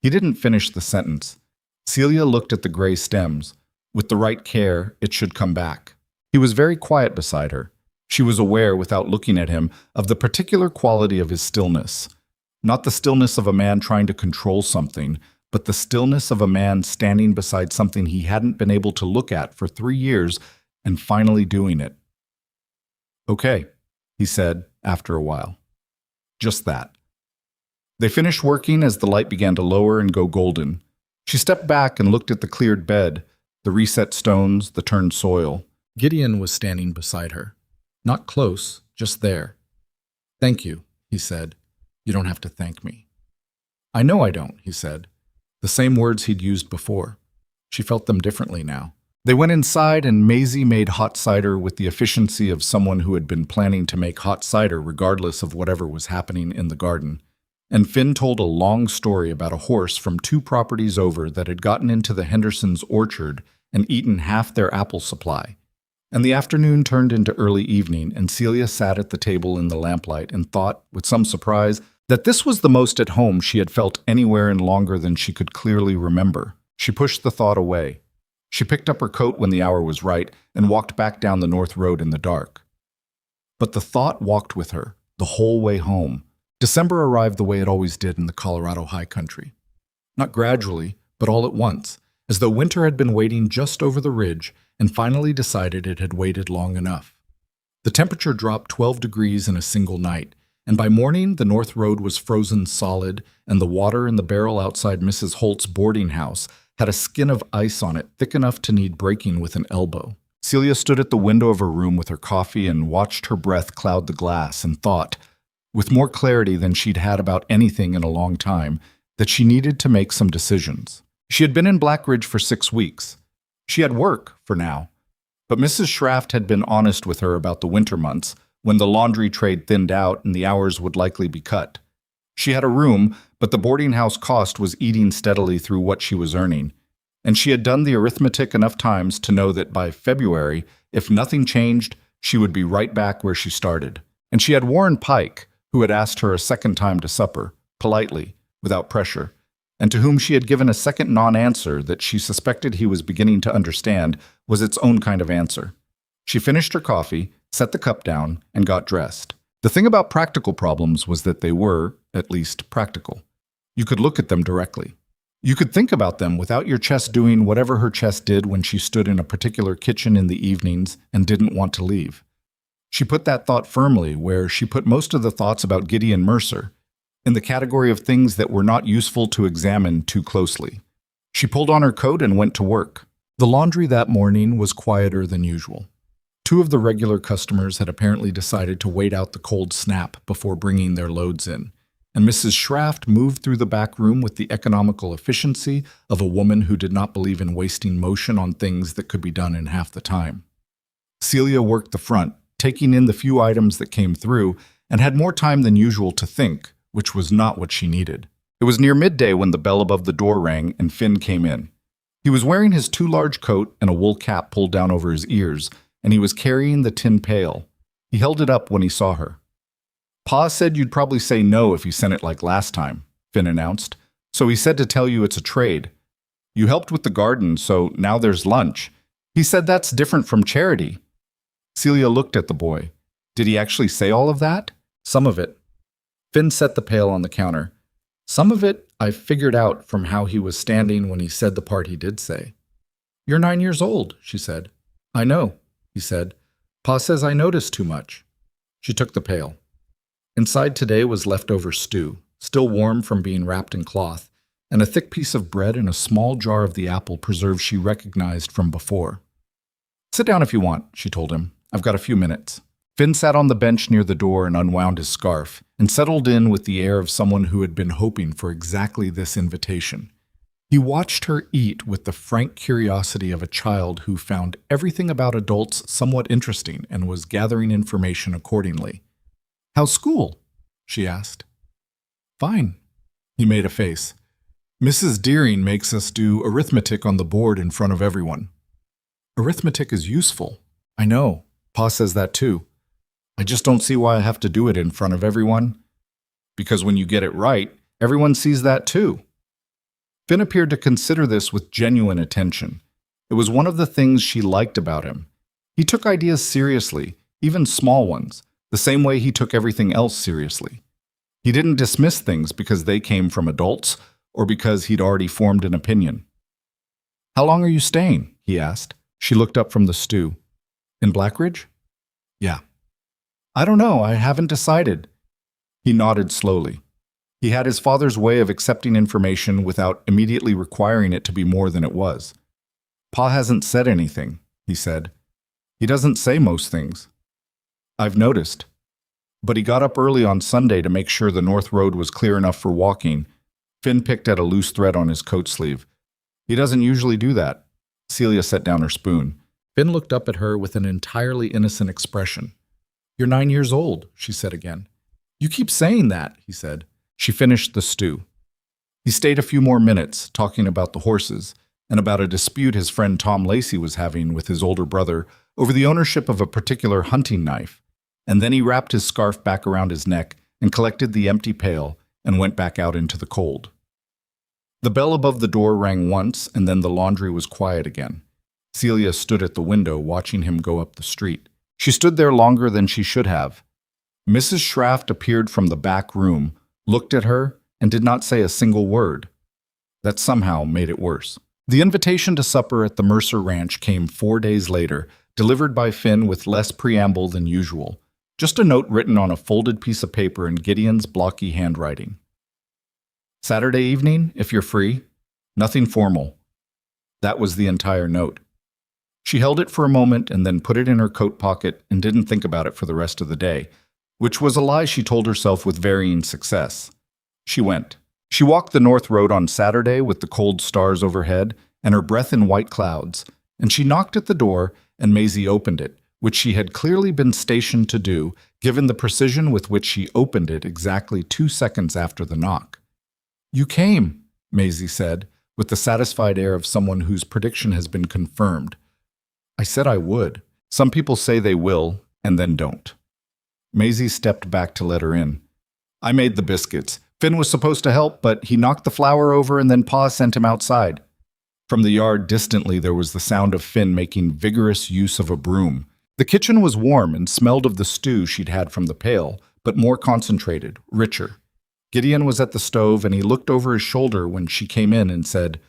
Speaker 1: He didn't finish the sentence. Celia looked at the gray stems. With the right care, it should come back. He was very quiet beside her. She was aware, without looking at him, of the particular quality of his stillness. Not the stillness of a man trying to control something, but the stillness of a man standing beside something he hadn't been able to look at for 3 years and finally doing it. "Okay," he said after a while. Just that. They finished working as the light began to lower and go golden. She stepped back and looked at the cleared bed, the reset stones, the turned soil. Gideon was standing beside her. Not close, just there. "Thank you," he said. "You don't have to thank me." "I know I don't," he said. The same words he'd used before. She felt them differently now. They went inside and Maisie made hot cider with the efficiency of someone who had been planning to make hot cider regardless of whatever was happening in the garden. And Finn told a long story about a horse from 2 properties over that had gotten into the Hendersons' orchard and eaten half their apple supply. And the afternoon turned into early evening, and Celia sat at the table in the lamplight and thought, with some surprise, that this was the most at home she had felt anywhere in longer than she could clearly remember. She pushed the thought away. She picked up her coat when the hour was right and walked back down the north road in the dark. But the thought walked with her the whole way home. December arrived the way it always did in the Colorado high country. Not gradually, but all at once, as though winter had been waiting just over the ridge and finally decided it had waited long enough. The temperature dropped 12 degrees in a single night, and by morning the north road was frozen solid, and the water in the barrel outside Mrs. Holt's boarding house had a skin of ice on it thick enough to need breaking with an elbow. Celia stood at the window of her room with her coffee and watched her breath cloud the glass and thought, with more clarity than she'd had about anything in a long time, that she needed to make some decisions. She had been in Blackridge for 6 weeks. She had work, for now. But Mrs. Schraft had been honest with her about the winter months, when the laundry trade thinned out and the hours would likely be cut. She had a room, but the boarding house cost was eating steadily through what she was earning, and she had done the arithmetic enough times to know that by February, if nothing changed, she would be right back where she started. And she had Warren Pike, who had asked her a second time to supper, politely, without pressure, and to whom she had given a second non-answer that she suspected he was beginning to understand was its own kind of answer. She finished her coffee, set the cup down, and got dressed. The thing about practical problems was that they were, at least, practical. You could look at them directly. You could think about them without your chest doing whatever her chest did when she stood in a particular kitchen in the evenings and didn't want to leave. She put that thought firmly where she put most of the thoughts about Gideon Mercer, in the category of things that were not useful to examine too closely. She pulled on her coat and went to work. The laundry that morning was quieter than usual. 2 of the regular customers had apparently decided to wait out the cold snap before bringing their loads in, and Mrs. Schraft moved through the back room with the economical efficiency of a woman who did not believe in wasting motion on things that could be done in half the time. Celia worked the front, taking in the few items that came through, and had more time than usual to think, which was not what she needed. It was near midday when the bell above the door rang and Finn came in. He was wearing his too large coat and a wool cap pulled down over his ears, and he was carrying the tin pail. He held it up when he saw her. Pa said you'd probably say no if you sent it like last time, Finn announced, so he said to tell you it's a trade. You helped with the garden, so now there's lunch. He said that's different from charity. Celia looked at the boy. Did he actually say all of that? Some of it. Finn set the pail on the counter. Some of it I figured out from how he was standing when he said the part he did say. You're 9 years old, she said. I know, he said. Pa says I notice too much. She took the pail. Inside today was leftover stew, still warm from being wrapped in cloth, and a thick piece of bread and a small jar of the apple preserve she recognized from before. Sit down if you want, she told him. I've got a few minutes. Finn sat on the bench near the door and unwound his scarf, and settled in with the air of someone who had been hoping for exactly this invitation. He watched her eat with the frank curiosity of a child who found everything about adults somewhat interesting and was gathering information accordingly. How's school? She asked. Fine. He made a face. Mrs. Deering makes us do arithmetic on the board in front of everyone. Arithmetic is useful. I know. Pa says that too. I just don't see why I have to do it in front of everyone. Because when you get it right, everyone sees that too. Finn appeared to consider this with genuine attention. It was one of the things she liked about him. He took ideas seriously, even small ones, the same way he took everything else seriously. He didn't dismiss things because they came from adults or because he'd already formed an opinion. How long are you staying? He asked. She looked up from the stew. In Blackridge? Yeah. I don't know, I haven't decided. He nodded slowly. He had his father's way of accepting information without immediately requiring it to be more than it was. Pa hasn't said anything, he said. He doesn't say most things. I've noticed. But he got up early on Sunday to make sure the North Road was clear enough for walking. Finn picked at a loose thread on his coat sleeve. He doesn't usually do that. Celia set down her spoon. Finn looked up at her with an entirely innocent expression. You're 9 years old, she said again. You keep saying that, he said. She finished the stew. He stayed a few more minutes, talking about the horses, and about a dispute his friend Tom Lacey was having with his older brother over the ownership of a particular hunting knife, and then he wrapped his scarf back around his neck and collected the empty pail and went back out into the cold. The bell above the door rang once, and then the laundry was quiet again. Celia stood at the window watching him go up the street. She stood there longer than she should have. Mrs. Schraft appeared from the back room, looked at her, and did not say a single word. That somehow made it worse. The invitation to supper at the Mercer Ranch came 4 days later, delivered by Finn with less preamble than usual. Just a note written on a folded piece of paper in Gideon's blocky handwriting. Saturday evening, if you're free. Nothing formal. That was the entire note. She held it for a moment and then put it in her coat pocket and didn't think about it for the rest of the day, which was a lie she told herself with varying success. She went. She walked the North Road on Saturday with the cold stars overhead and her breath in white clouds, and she knocked at the door and Maisie opened it, which she had clearly been stationed to do, given the precision with which she opened it exactly 2 seconds after the knock. "You came," Maisie said, with the satisfied air of someone whose prediction has been confirmed. "I said I would. Some people say they will, and then don't." Maisie stepped back to let her in. "I made the biscuits. Finn was supposed to help, but he knocked the flour over and then Pa sent him outside." From the yard distantly there was the sound of Finn making vigorous use of a broom. The kitchen was warm and smelled of the stew she'd had from the pail, but more concentrated, richer. Gideon was at the stove and he looked over his shoulder when she came in and said,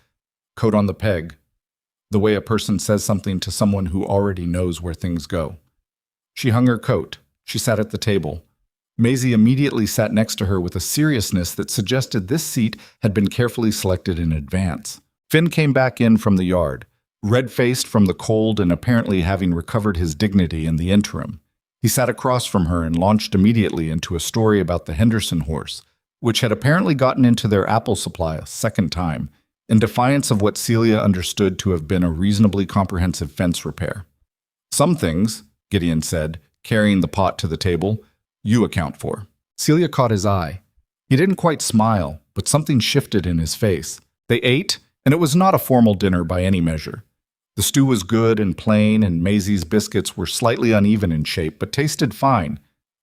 Speaker 1: "Coat on the peg," the way a person says something to someone who already knows where things go. She hung her coat. She sat at the table. Maisie immediately sat next to her with a seriousness that suggested this seat had been carefully selected in advance. Finn came back in from the yard, red-faced from the cold and apparently having recovered his dignity in the interim. He sat across from her and launched immediately into a story about the Henderson horse, which had apparently gotten into their apple supply a second time, in defiance of what Celia understood to have been a reasonably comprehensive fence repair. "Some things," Gideon said, carrying the pot to the table, "you account for." Celia caught his eye. He didn't quite smile, but something shifted in his face. They ate, and it was not a formal dinner by any measure. The stew was good and plain, and Maisie's biscuits were slightly uneven in shape, but tasted fine.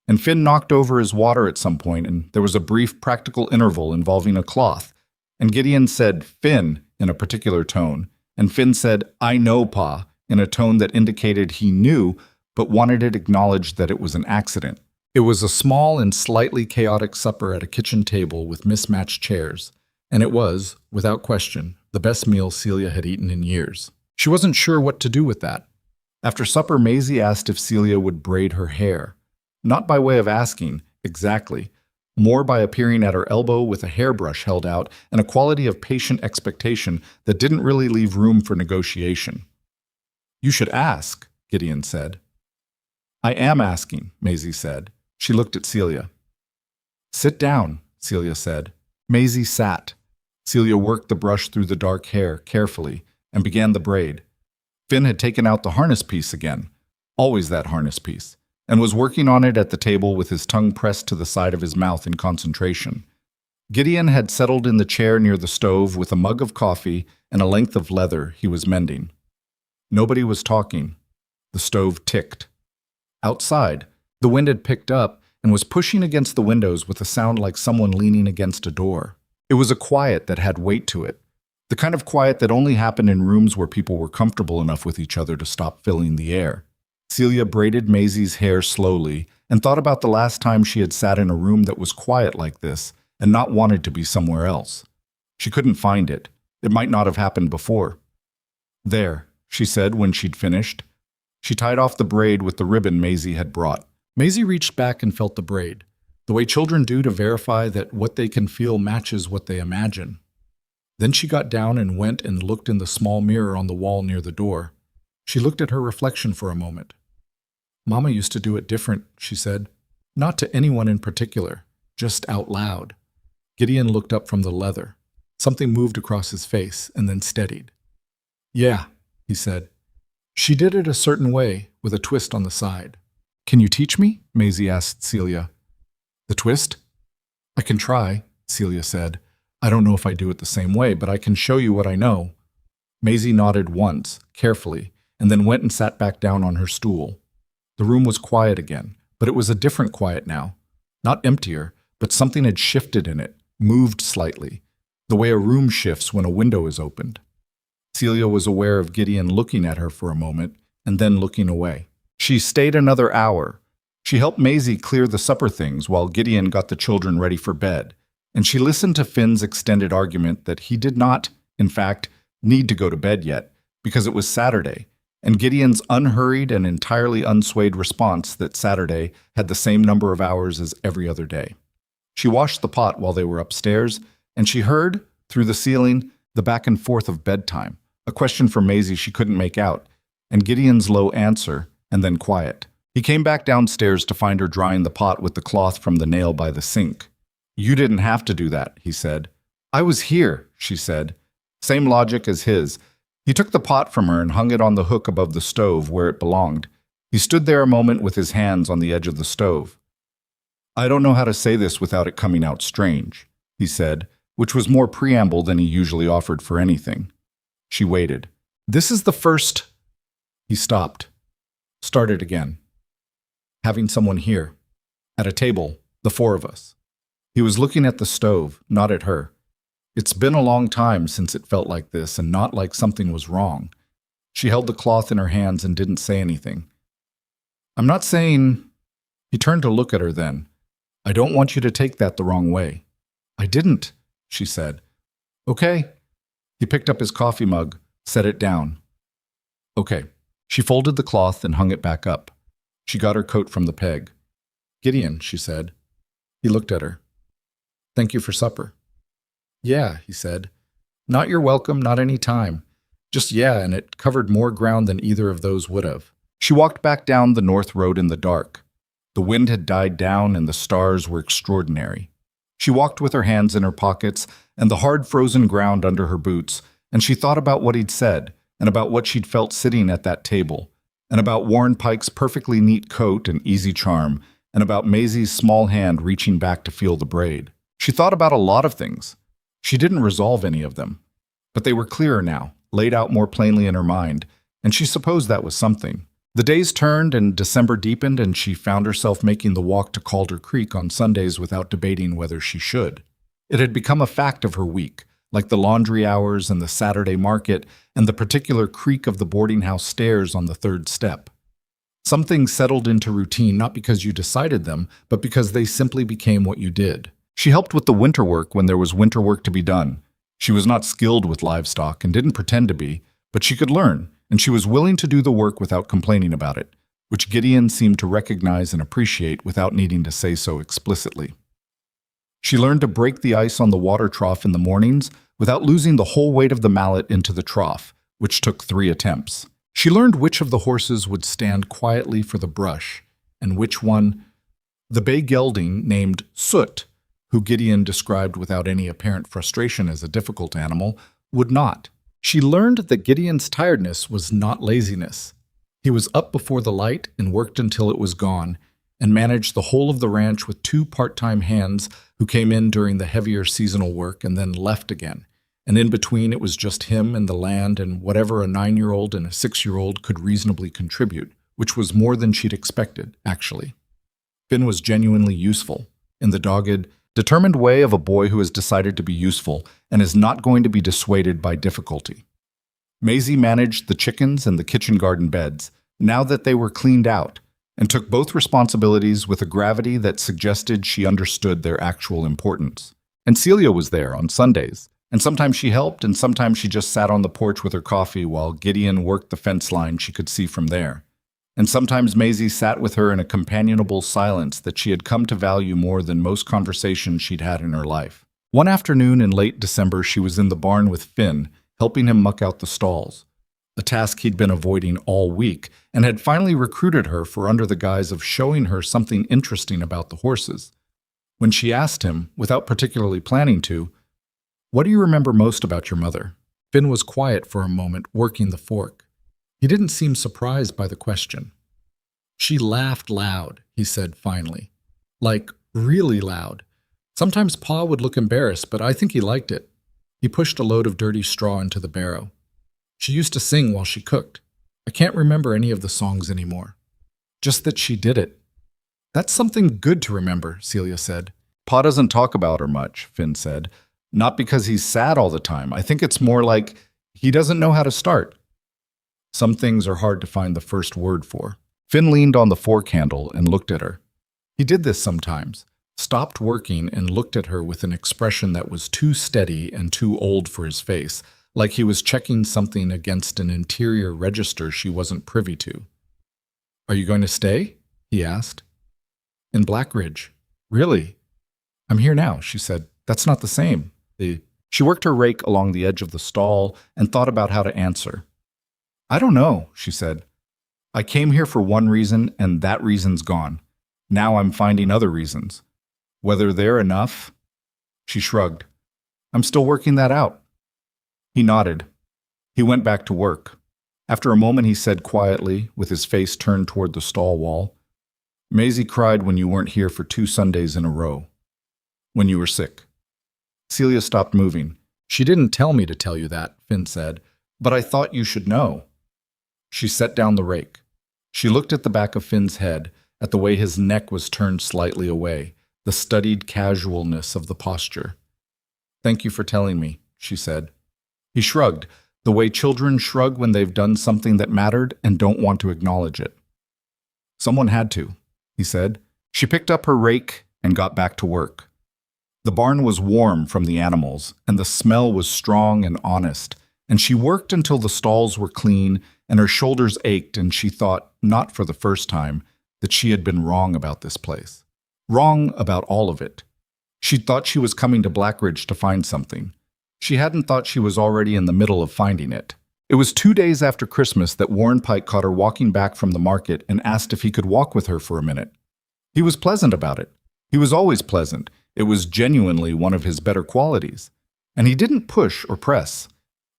Speaker 1: And Finn knocked over his water at some point, and there was a brief practical interval involving a cloth. And Gideon said, "Finn," in a particular tone, and Finn said, "I know, Pa," in a tone that indicated he knew, but wanted it acknowledged that it was an accident. It was a small and slightly chaotic supper at a kitchen table with mismatched chairs, and it was, without question, the best meal Celia had eaten in years. She wasn't sure what to do with that. After supper, Maisie asked if Celia would braid her hair. Not by way of asking, exactly, more by appearing at her elbow with a hairbrush held out and a quality of patient expectation that didn't really leave room for negotiation. "You should ask," Gideon said. "I am asking," Maisie said. She looked at Celia. "Sit down," Celia said. Maisie sat. Celia worked the brush through the dark hair carefully and began the braid. Finn had taken out the harness piece again, always that harness piece, and was working on it at the table with his tongue pressed to the side of his mouth in concentration. Gideon had settled in the chair near the stove with a mug of coffee and a length of leather he was mending. Nobody was talking. The stove ticked. Outside, the wind had picked up and was pushing against the windows with a sound like someone leaning against a door. It was a quiet that had weight to it, the kind of quiet that only happened in rooms where people were comfortable enough with each other to stop filling the air. Celia braided Maisie's hair slowly and thought about the last time she had sat in a room that was quiet like this and not wanted to be somewhere else. She couldn't find it. It might not have happened before. "There," she said when she'd finished. She tied off the braid with the ribbon Maisie had brought. Maisie reached back and felt the braid, the way children do to verify that what they can feel matches what they imagine. Then she got down and went and looked in the small mirror on the wall near the door. She looked at her reflection for a moment. "Mama used to do it different," she said. "Not to anyone in particular, just out loud." Gideon looked up from the leather. Something moved across his face and then steadied. "Yeah," he said. "She did it a certain way, with a twist on the side." "Can you teach me?" Maisie asked Celia. "The twist?" "I can try," Celia said. "I don't know if I do it the same way, but I can show you what I know." Maisie nodded once, carefully, and then went and sat back down on her stool. The room was quiet again, but it was a different quiet now. Not emptier, but something had shifted in it, moved slightly, the way a room shifts when a window is opened. Celia was aware of Gideon looking at her for a moment, and then looking away. She stayed another hour. She helped Maisie clear the supper things while Gideon got the children ready for bed, and she listened to Finn's extended argument that he did not, in fact, need to go to bed yet, because it was Saturday, and Gideon's unhurried and entirely unswayed response that Saturday had the same number of hours as every other day. She washed the pot while they were upstairs, and she heard, through the ceiling, the back and forth of bedtime, a question from Maisie she couldn't make out, and Gideon's low answer, and then quiet. He came back downstairs to find her drying the pot with the cloth from the nail by the sink. "You didn't have to do that," he said. "I was here," she said. Same logic as his. He took the pot from her and hung it on the hook above the stove where it belonged. He stood there a moment with his hands on the edge of the stove. "I don't know how to say this without it coming out strange," he said, which was more preamble than he usually offered for anything. She waited. "This is the first—" He stopped. Started again. "Having someone here. At a table, the four of us." He was looking at the stove, not at her. It's been a long time since it felt like this and not like something was wrong. She held the cloth in her hands and didn't say anything. "I'm not saying—" He turned to look at her then. "I don't want you to take that the wrong way." "I didn't," she said. "Okay." He picked up his coffee mug, set it down. "Okay." She folded the cloth and hung it back up. She got her coat from the peg. "Gideon," she said. He looked at her. "Thank you for supper." "Yeah," he said. "Not you're welcome, not any time. Just yeah, and it covered more ground than either of those would have." She walked back down the north road in the dark. The wind had died down and the stars were extraordinary. She walked with her hands in her pockets and the hard frozen ground under her boots, and she thought about what he'd said, and about what she'd felt sitting at that table, and about Warren Pike's perfectly neat coat and easy charm, and about Maisie's small hand reaching back to feel the braid. She thought about a lot of things. She didn't resolve any of them, but they were clearer now, laid out more plainly in her mind, and she supposed that was something. The days turned and December deepened, and she found herself making the walk to Calder Creek on Sundays without debating whether she should. It had become a fact of her week, like the laundry hours and the Saturday market and the particular creak of the boarding house stairs on the third step. Some things settled into routine not because you decided them, but because they simply became what you did. She helped with the winter work when there was winter work to be done. She was not skilled with livestock and didn't pretend to be, but she could learn, and she was willing to do the work without complaining about it, which Gideon seemed to recognize and appreciate without needing to say so explicitly. She learned to break the ice on the water trough in the mornings without losing the whole weight of the mallet into the trough, which took 3 attempts. She learned which of the horses would stand quietly for the brush, and which one— the bay gelding named Soot, who Gideon described without any apparent frustration as a difficult animal, would not. She learned that Gideon's tiredness was not laziness. He was up before the light and worked until it was gone, and managed the whole of the ranch with 2 part-time hands who came in during the heavier seasonal work and then left again. And in between it was just him and the land and whatever a 9-year-old and a 6-year-old could reasonably contribute, which was more than she'd expected, actually. Finn was genuinely useful, in the dogged, determined way of a boy who has decided to be useful and is not going to be dissuaded by difficulty. Maisie managed the chickens and the kitchen garden beds, now that they were cleaned out, and took both responsibilities with a gravity that suggested she understood their actual importance. And Celia was there on Sundays, and sometimes she helped and sometimes she just sat on the porch with her coffee while Gideon worked the fence line she could see from there. And sometimes Maisie sat with her in a companionable silence that she had come to value more than most conversations she'd had in her life. One afternoon in late December, she was in the barn with Finn, helping him muck out the stalls, a task he'd been avoiding all week, and had finally recruited her for under the guise of showing her something interesting about the horses. When she asked him, without particularly planning to, "What do you remember most about your mother?" Finn was quiet for a moment, working the fork. He didn't seem surprised by the question. "She laughed loud," he said finally. "Like, really loud. Sometimes Pa would look embarrassed, but I think he liked it." He pushed a load of dirty straw into the barrow. "She used to sing while she cooked. I can't remember any of the songs anymore. Just that she did it." "That's something good to remember," Celia said. "Pa doesn't talk about her much," Finn said. "Not because he's sad all the time. I think it's more like he doesn't know how to start. Some things are hard to find the first word for." Finn leaned on the fork handle and looked at her. He did this sometimes, stopped working and looked at her with an expression that was too steady and too old for his face, like he was checking something against an interior register she wasn't privy to. "Are you going to stay?" he asked. "In Blackridge." "Really?" "I'm here now," she said. "That's not the same." She worked her rake along the edge of the stall and thought about how to answer. "I don't know," she said. "I came here for one reason, and that reason's gone. Now I'm finding other reasons. Whether they're enough?" She shrugged. "I'm still working that out." He nodded. He went back to work. After a moment, he said quietly, with his face turned toward the stall wall, Maisie cried when you weren't here for 2 Sundays in a row. When you were sick. Celia stopped moving. She didn't tell me to tell you that, Finn said, but I thought you should know. She set down the rake. She looked at the back of Finn's head, at the way his neck was turned slightly away, the studied casualness of the posture. Thank you for telling me, she said. He shrugged, the way children shrug when they've done something that mattered and don't want to acknowledge it. Someone had to, he said. She picked up her rake and got back to work. The barn was warm from the animals, and the smell was strong and honest, and she worked until the stalls were clean and her shoulders ached, and she thought, not for the first time, that she had been wrong about this place. Wrong about all of it. She'd thought she was coming to Blackridge to find something. She hadn't thought she was already in the middle of finding it. It was 2 days after Christmas that Warren Pike caught her walking back from the market and asked if he could walk with her for a minute. He was pleasant about it. He was always pleasant. It was genuinely one of his better qualities. And he didn't push or press.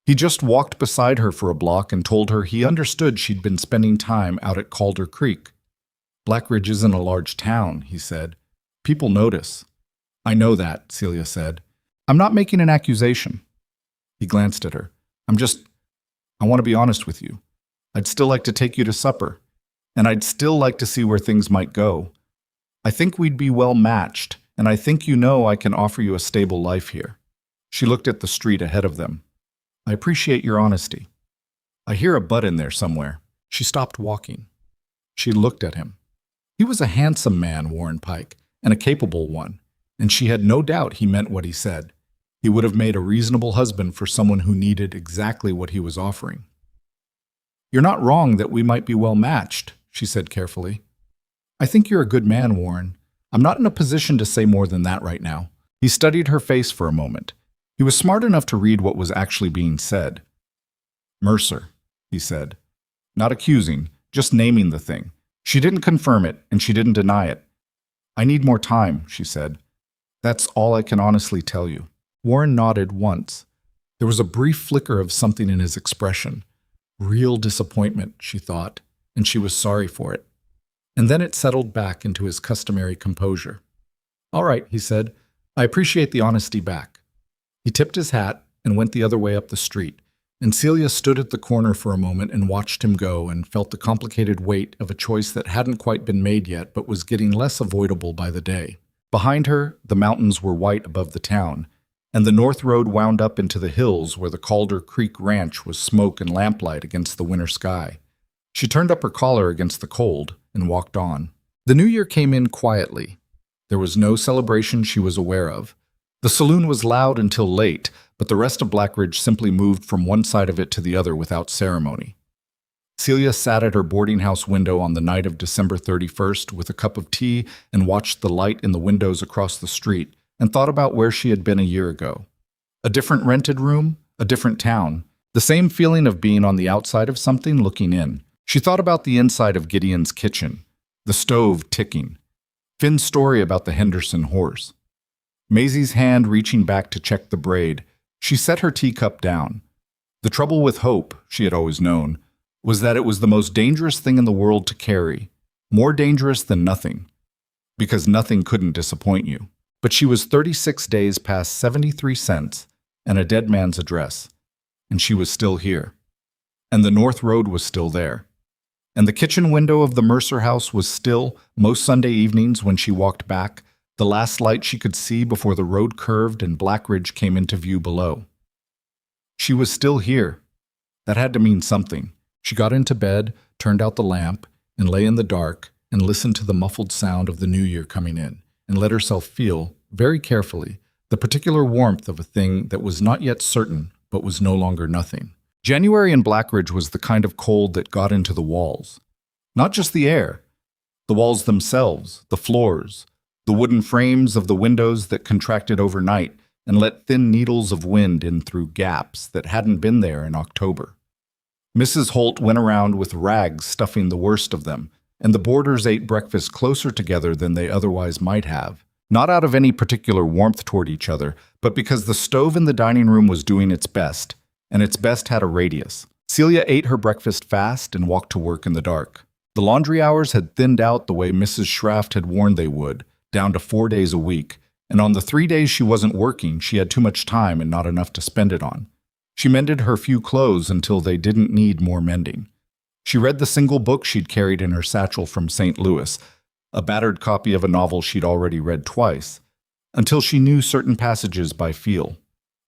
Speaker 1: He just walked beside her for a block and told her he understood she'd been spending time out at Calder Creek. Blackridge isn't a large town, he said. People notice. I know that, Celia said. I'm not making an accusation. He glanced at her. I want to be honest with you. I'd still like to take you to supper, and I'd still like to see where things might go. I think we'd be well matched, and I think you know I can offer you a stable life here. She looked at the street ahead of them. I appreciate your honesty. I hear a but in there somewhere. She stopped walking. She looked at him. He was a handsome man, Warren Pike, and a capable one, and she had no doubt he meant what he said. He would have made a reasonable husband for someone who needed exactly what he was offering. You're not wrong that we might be well matched, she said carefully. I think you're a good man, Warren. I'm not in a position to say more than that right now. He studied her face for a moment. He was smart enough to read what was actually being said. Mercer, he said. Not accusing, just naming the thing. She didn't confirm it, and she didn't deny it. I need more time, she said. That's all I can honestly tell you. Warren nodded once. There was a brief flicker of something in his expression. Real disappointment, she thought, and she was sorry for it. And then it settled back into his customary composure. All right, he said. I appreciate the honesty back. He tipped his hat and went the other way up the street, and Celia stood at the corner for a moment and watched him go and felt the complicated weight of a choice that hadn't quite been made yet but was getting less avoidable by the day. Behind her, the mountains were white above the town, and the north road wound up into the hills where the Calder Creek Ranch was smoke and lamplight against the winter sky. She turned up her collar against the cold and walked on. The new year came in quietly. There was no celebration she was aware of. The saloon was loud until late, but the rest of Blackridge simply moved from one side of it to the other without ceremony. Celia sat at her boarding house window on the night of December 31st with a cup of tea and watched the light in the windows across the street and thought about where she had been a year ago. A different rented room, a different town, the same feeling of being on the outside of something looking in. She thought about the inside of Gideon's kitchen, the stove ticking, Finn's story about the Henderson horse. Maisie's hand reaching back to check the braid. She set her teacup down. The trouble with hope, she had always known, was that it was the most dangerous thing in the world to carry, more dangerous than nothing, because nothing couldn't disappoint you. But she was 36 days past 73 cents and a dead man's address, and she was still here. And the North Road was still there. And the kitchen window of the Mercer house was still, most Sunday evenings when she walked back, the last light she could see before the road curved and Blackridge came into view below. She was still here. That had to mean something. She got into bed, turned out the lamp, and lay in the dark and listened to the muffled sound of the new year coming in, and let herself feel, very carefully, the particular warmth of a thing that was not yet certain but was no longer nothing. January in Blackridge was the kind of cold that got into the walls. Not just the air. The walls themselves, the floors, the wooden frames of the windows that contracted overnight and let thin needles of wind in through gaps that hadn't been there in October. Mrs. Holt went around with rags stuffing the worst of them, and the boarders ate breakfast closer together than they otherwise might have, not out of any particular warmth toward each other, but because the stove in the dining room was doing its best, and its best had a radius. Celia ate her breakfast fast and walked to work in the dark. The laundry hours had thinned out the way Mrs. Schraft had warned they would, down to 4 days a week, and on the 3 days she wasn't working, she had too much time and not enough to spend it on. She mended her few clothes until they didn't need more mending. She read the single book she'd carried in her satchel from St. Louis, a battered copy of a novel she'd already read twice, until she knew certain passages by feel.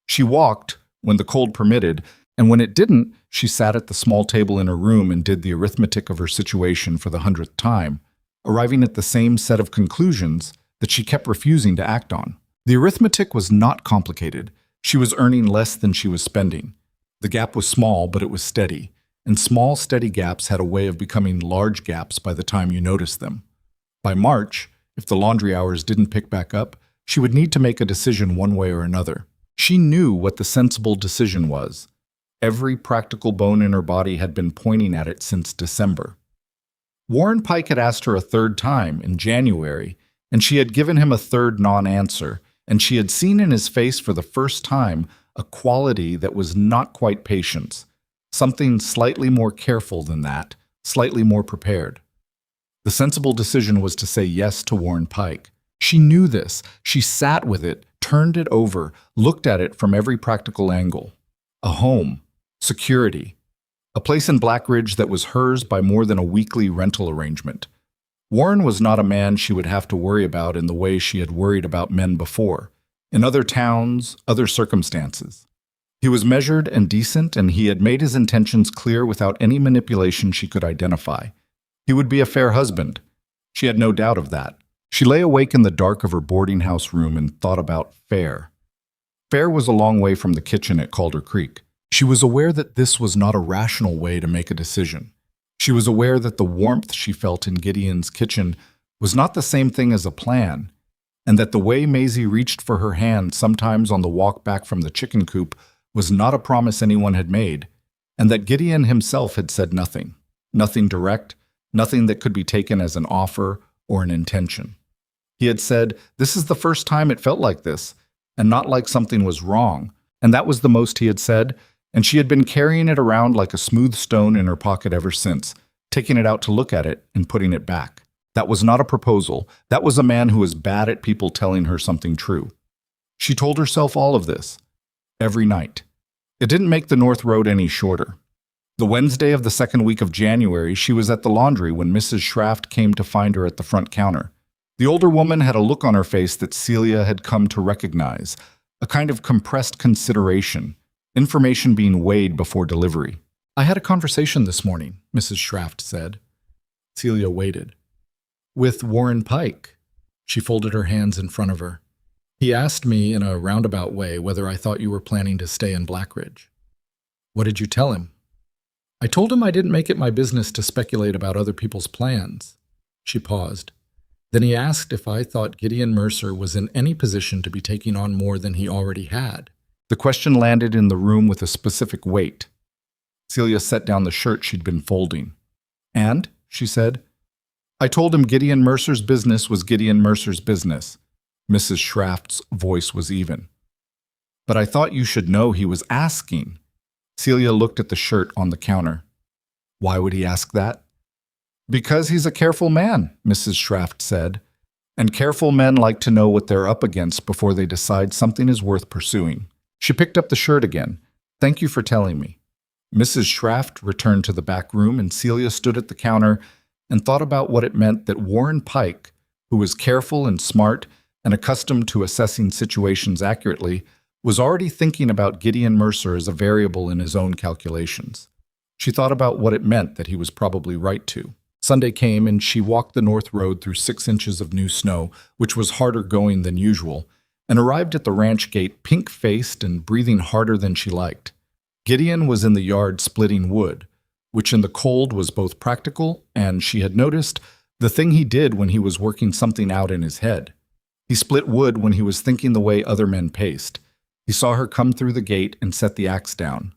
Speaker 1: She walked, when the cold permitted, and when it didn't, she sat at the small table in her room and did the arithmetic of her situation for the 100th time, arriving at the same set of conclusions that she kept refusing to act on. The arithmetic was not complicated. She was earning less than she was spending. The gap was small, but it was steady, and small, steady gaps had a way of becoming large gaps by the time you noticed them. By March, if the laundry hours didn't pick back up, she would need to make a decision one way or another. She knew what the sensible decision was. Every practical bone in her body had been pointing at it since December. Warren Pike had asked her a third time in January, and she had given him a third non-answer, and she had seen in his face for the first time a quality that was not quite patience, something slightly more careful than that, slightly more prepared. The sensible decision was to say yes to Warren Pike. She knew this. She sat with it, turned it over, looked at it from every practical angle. A home, security, a place in Blackridge that was hers by more than a weekly rental arrangement. Warren was not a man she would have to worry about in the way she had worried about men before, in other towns, other circumstances. He was measured and decent, and he had made his intentions clear without any manipulation she could identify. He would be a fair husband. She had no doubt of that. She lay awake in the dark of her boarding house room and thought about fair. Fair was a long way from the kitchen at Calder Creek. She was aware that this was not a rational way to make a decision. She was aware that the warmth she felt in Gideon's kitchen was not the same thing as a plan, and that the way Maisie reached for her hand sometimes on the walk back from the chicken coop was not a promise anyone had made, and that Gideon himself had said nothing, nothing direct, nothing that could be taken as an offer or an intention. He had said, "This is the first time it felt like this, and not like something was wrong," and that was the most he had said, and she had been carrying it around like a smooth stone in her pocket ever since, taking it out to look at it and putting it back. That was not a proposal. That was a man who was bad at people telling her something true. She told herself all of this, every night. It didn't make the North Road any shorter. The Wednesday of the second week of January, she was at the laundry when Mrs. Schraft came to find her at the front counter. The older woman had a look on her face that Celia had come to recognize, a kind of compressed consideration, information being weighed before delivery. "I had a conversation this morning," Mrs. Schraft said. Celia waited. "With Warren Pike." She folded her hands in front of her. "He asked me in a roundabout way whether I thought you were planning to stay in Blackridge." "What did you tell him?" "I told him I didn't make it my business to speculate about other people's plans." She paused. "Then he asked if I thought Gideon Mercer was in any position to be taking on more than he already had." The question landed in the room with a specific weight. Celia set down the shirt she'd been folding. "And," she said, "I told him Gideon Mercer's business was Gideon Mercer's business." Mrs. Schraft's voice was even. "But I thought you should know he was asking." Celia looked at the shirt on the counter. "Why would he ask that?" "Because he's a careful man," Mrs. Schraft said, "and careful men like to know what they're up against before they decide something is worth pursuing." She picked up the shirt again. "Thank you for telling me." Mrs. Schraft returned to the back room, and Celia stood at the counter and thought about what it meant that Warren Pike, who was careful and smart and accustomed to assessing situations accurately, was already thinking about Gideon Mercer as a variable in his own calculations. She thought about what it meant that he was probably right to. Sunday came, and she walked the North Road through 6 inches of new snow, which was harder going than usual, and arrived at the ranch gate pink-faced and breathing harder than she liked. Gideon was in the yard splitting wood, which in the cold was both practical and, she had noticed, the thing he did when he was working something out in his head. He split wood when he was thinking the way other men paced. He saw her come through the gate and set the axe down.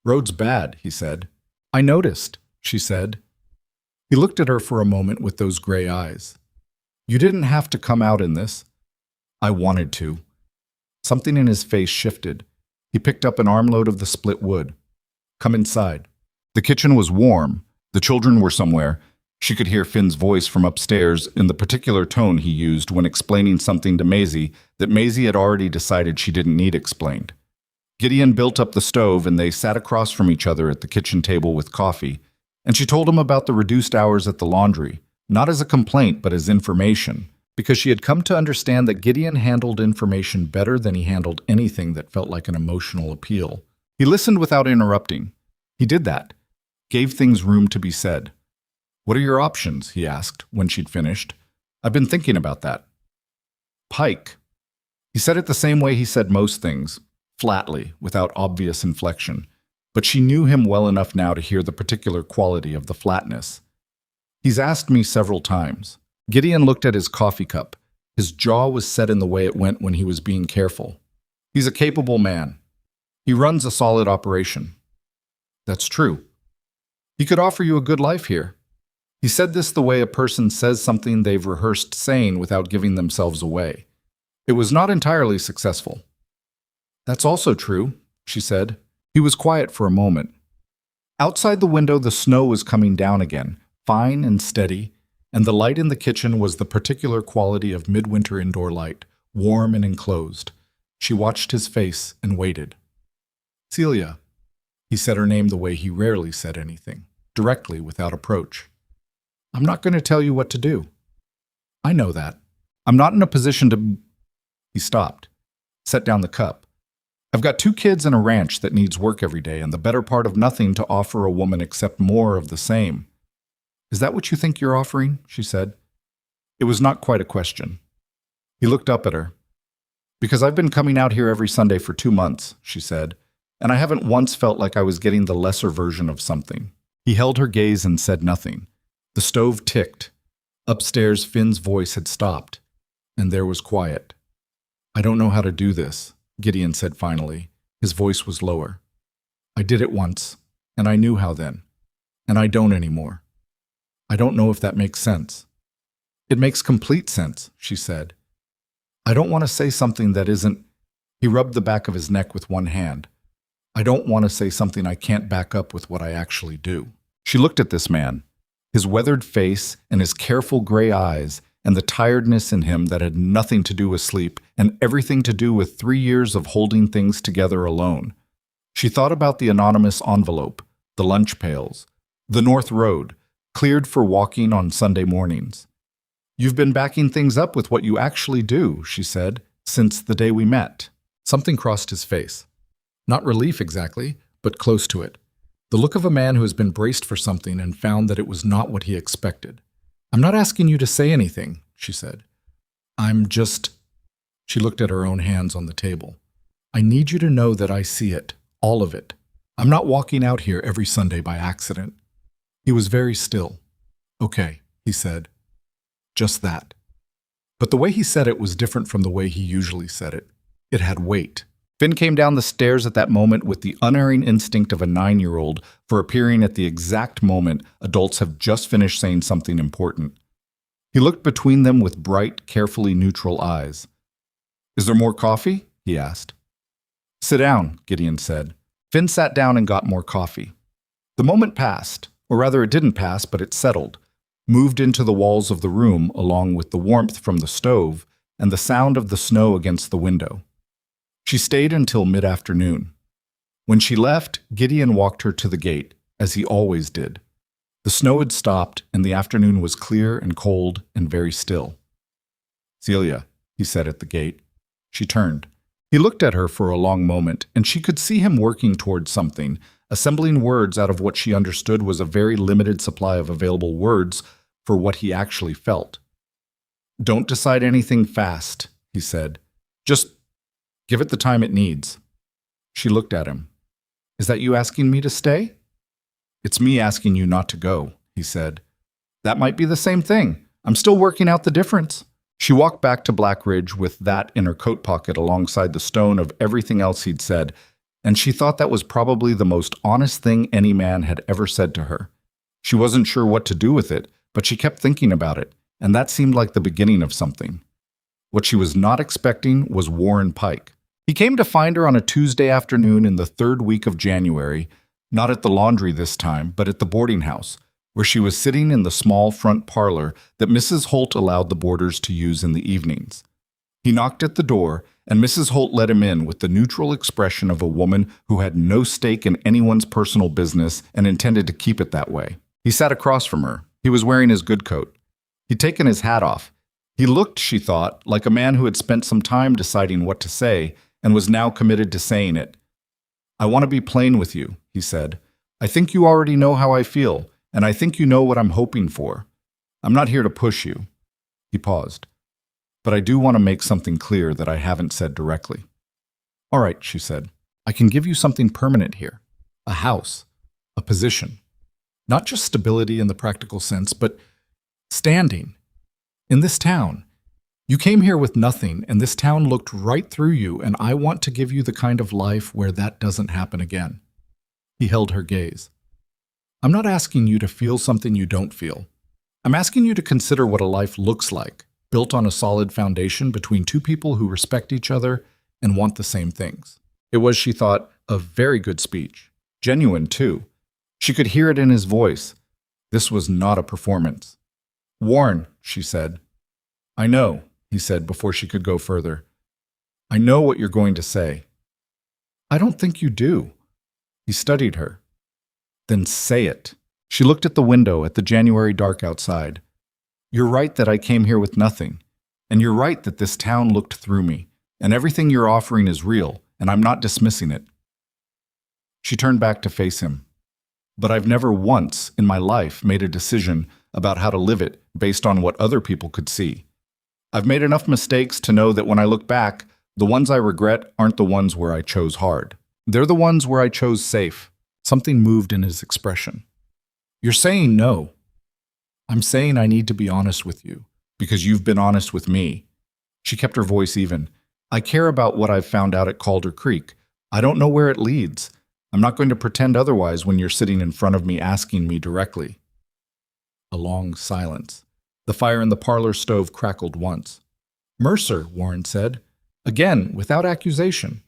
Speaker 1: "Road's bad," he said. "I noticed," she said. He looked at her for a moment with those gray eyes. "You didn't have to come out in this." "I wanted to." Something in his face shifted. He picked up an armload of the split wood. "Come inside." The kitchen was warm. The children were somewhere. She could hear Finn's voice from upstairs in the particular tone he used when explaining something to Maisie that Maisie had already decided she didn't need explained. Gideon built up the stove and they sat across from each other at the kitchen table with coffee, and she told him about the reduced hours at the laundry, not as a complaint but as information, because she had come to understand that Gideon handled information better than he handled anything that felt like an emotional appeal. He listened without interrupting. He did that, gave things room to be said. "What are your options?" he asked when she'd finished. "I've been thinking about that." "Pike." He said it the same way he said most things, flatly, without obvious inflection, but she knew him well enough now to hear the particular quality of the flatness. "He's asked me several times." Gideon looked at his coffee cup. His jaw was set in the way it went when he was being careful. "He's a capable man. He runs a solid operation." "That's true. He could offer you a good life here." He said this the way a person says something they've rehearsed saying without giving themselves away. It was not entirely successful. "That's also true," she said. He was quiet for a moment. Outside the window, the snow was coming down again, fine and steady, and the light in the kitchen was the particular quality of midwinter indoor light, warm and enclosed. She watched his face and waited. "Celia." He said her name the way he rarely said anything, directly, without approach. "I'm not going to tell you what to do." "I know that. I'm not in a position to—" He stopped, set down the cup. "I've got 2 kids and a ranch that needs work every day and the better part of nothing to offer a woman except more of the same." "Is that what you think you're offering?" she said. It was not quite a question. He looked up at her. "Because I've been coming out here every Sunday for 2 months," she said, "and I haven't once felt like I was getting the lesser version of something." He held her gaze and said nothing. The stove ticked. Upstairs, Finn's voice had stopped, and there was quiet. "I don't know how to do this," Gideon said finally. His voice was lower. "I did it once, and I knew how then, and I don't anymore. I don't know if that makes sense." "It makes complete sense," she said. "I don't want to say something that isn't—" He rubbed the back of his neck with one hand. "I don't want to say something I can't back up with what I actually do." She looked at this man, his weathered face and his careful gray eyes, and the tiredness in him that had nothing to do with sleep and everything to do with 3 years of holding things together alone. She thought about the anonymous envelope, the lunch pails, the North Road, cleared for walking on Sunday mornings. "You've been backing things up with what you actually do," she said, "since the day we met." Something crossed his face. Not relief exactly, but close to it. The look of a man who has been braced for something and found that it was not what he expected. "I'm not asking you to say anything," she said. "I'm just—" She looked at her own hands on the table. "I need you to know that I see it, all of it. I'm not walking out here every Sunday by accident." He was very still. "Okay," he said. Just that. But the way he said it was different from the way he usually said it. It had weight. Finn came down the stairs at that moment with the unerring instinct of a 9-year-old for appearing at the exact moment adults have just finished saying something important. He looked between them with bright, carefully neutral eyes. "Is there more coffee?" he asked. "Sit down," Gideon said. Finn sat down and got more coffee. The moment passed, or rather it didn't pass, but it settled, moved into the walls of the room along with the warmth from the stove and the sound of the snow against the window. She stayed until mid-afternoon. When she left, Gideon walked her to the gate, as he always did. The snow had stopped, and the afternoon was clear and cold and very still. "Celia," he said at the gate. She turned. He looked at her for a long moment, and she could see him working towards something, assembling words out of what she understood was a very limited supply of available words for what he actually felt. "Don't decide anything fast," he said. "Just give it the time it needs." She looked at him. "Is that you asking me to stay?" "It's me asking you not to go," he said. "That might be the same thing. I'm still working out the difference." She walked back to Black Ridge with that in her coat pocket alongside the stone of everything else he'd said, and she thought that was probably the most honest thing any man had ever said to her. She wasn't sure what to do with it, but she kept thinking about it, and that seemed like the beginning of something. What she was not expecting was Warren Pike. He came to find her on a Tuesday afternoon in the third week of January, not at the laundry this time, but at the boarding house, where she was sitting in the small front parlor that Mrs. Holt allowed the boarders to use in the evenings. He knocked at the door, and Mrs. Holt let him in with the neutral expression of a woman who had no stake in anyone's personal business and intended to keep it that way. He sat across from her. He was wearing his good coat. He'd taken his hat off. He looked, she thought, like a man who had spent some time deciding what to say and was now committed to saying it. "I want to be plain with you," he said. "I think you already know how I feel, and I think you know what I'm hoping for. I'm not here to push you." He paused. "But I do want to make something clear that I haven't said directly." "All right," she said. "I can give you something permanent here. A house. A position. Not just stability in the practical sense, but standing. In this town. You came here with nothing, and this town looked right through you, and I want to give you the kind of life where that doesn't happen again." He held her gaze. "I'm not asking you to feel something you don't feel. I'm asking you to consider what a life looks like, built on a solid foundation between two people who respect each other and want the same things." It was, she thought, a very good speech. Genuine, too. She could hear it in his voice. This was not a performance. "Warren," she said. "I know," he said before she could go further. "I know what you're going to say." "I don't think you do." He studied her. "Then say it." She looked at the window, at the January dark outside. "You're right that I came here with nothing. And you're right that this town looked through me. And everything you're offering is real, and I'm not dismissing it." She turned back to face him. "But I've never once in my life made a decision about how to live it based on what other people could see. I've made enough mistakes to know that when I look back, the ones I regret aren't the ones where I chose hard. They're the ones where I chose safe." Something moved in his expression. "You're saying no." "I'm saying I need to be honest with you, because you've been honest with me." She kept her voice even. "I care about what I've found out at Calder Creek. I don't know where it leads. I'm not going to pretend otherwise when you're sitting in front of me asking me directly." A long silence. The fire in the parlor stove crackled once. "Mercer," Warren said, again without accusation,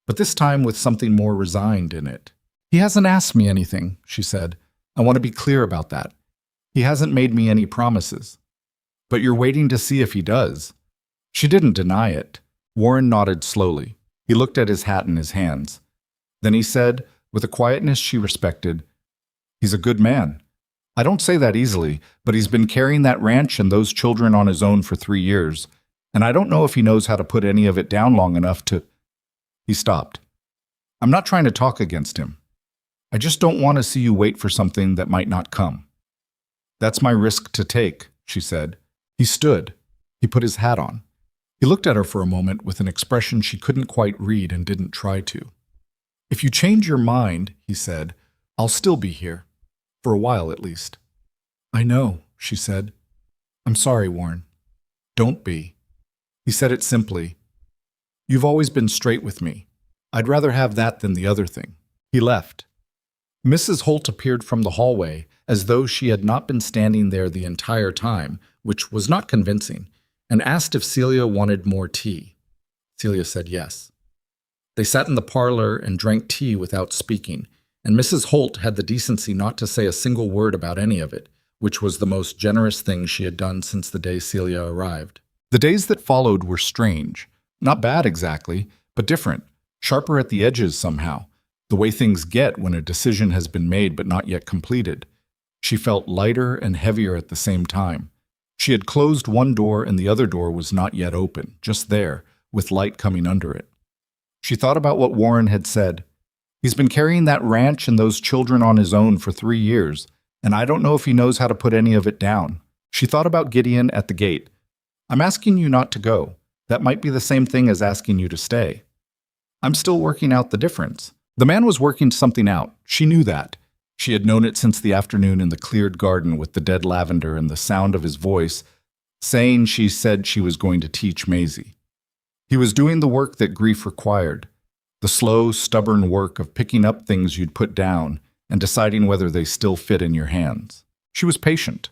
Speaker 1: but this time with something more resigned in it. "He hasn't asked me anything," she said. "I want to be clear about that. He hasn't made me any promises. But you're waiting to see if he does." She didn't deny it. Warren nodded slowly. He looked at his hat in his hands. Then he said, with a quietness she respected, "He's a good man. I don't say that easily, but he's been carrying that ranch and those children on his own for 3 years, and I don't know if he knows how to put any of it down long enough to—" He stopped. "I'm not trying to talk against him. I just don't want to see you wait for something that might not come." "That's my risk to take," she said. He stood. He put his hat on. He looked at her for a moment with an expression she couldn't quite read and didn't try to. "If you change your mind," he said, "I'll still be here. For a while, at least." "I know," she said. "I'm sorry, Warren." "Don't be." He said it simply. "You've always been straight with me. I'd rather have that than the other thing." He left. Mrs. Holt appeared from the hallway, as though she had not been standing there the entire time, which was not convincing, and asked if Celia wanted more tea. Celia said yes. They sat in the parlor and drank tea without speaking, and Mrs. Holt had the decency not to say a single word about any of it, which was the most generous thing she had done since the day Celia arrived. The days that followed were strange. Not bad exactly, but different, sharper at the edges somehow, the way things get when a decision has been made but not yet completed. She felt lighter and heavier at the same time. She had closed one door and the other door was not yet open, just there, with light coming under it. She thought about what Warren had said. He's been carrying that ranch and those children on his own for 3 years, and I don't know if he knows how to put any of it down. She thought about Gideon at the gate. I'm asking you not to go. That might be the same thing as asking you to stay. I'm still working out the difference. The man was working something out. She knew that. She had known it since the afternoon in the cleared garden with the dead lavender and the sound of his voice, saying she said she was going to teach Maisie. He was doing the work that grief required, the slow, stubborn work of picking up things you'd put down and deciding whether they still fit in your hands. She was patient.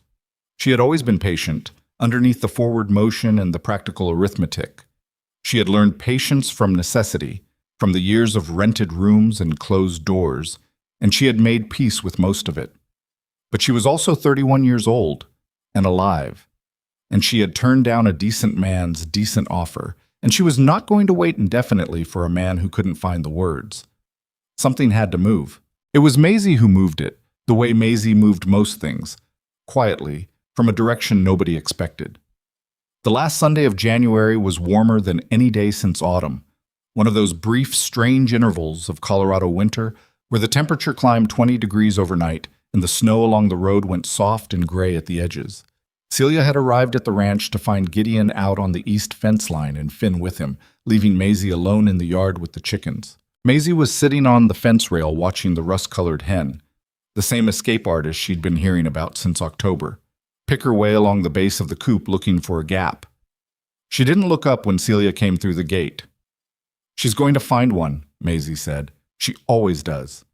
Speaker 1: She had always been patient, underneath the forward motion and the practical arithmetic. She had learned patience from necessity, from the years of rented rooms and closed doors, and she had made peace with most of it. But she was also 31 years old and alive, and she had turned down a decent man's decent offer, and she was not going to wait indefinitely for a man who couldn't find the words. Something had to move. It was Maisie who moved it, the way Maisie moved most things, quietly, from a direction nobody expected. The last Sunday of January was warmer than any day since autumn, one of those brief, strange intervals of Colorado winter where the temperature climbed 20 degrees overnight and the snow along the road went soft and gray at the edges. Celia had arrived at the ranch to find Gideon out on the east fence line and Finn with him, leaving Maisie alone in the yard with the chickens. Maisie was sitting on the fence rail watching the rust-colored hen, the same escape artist she'd been hearing about since October, pick her way along the base of the coop looking for a gap. She didn't look up when Celia came through the gate. "She's going to find one," Maisie said. "She always does."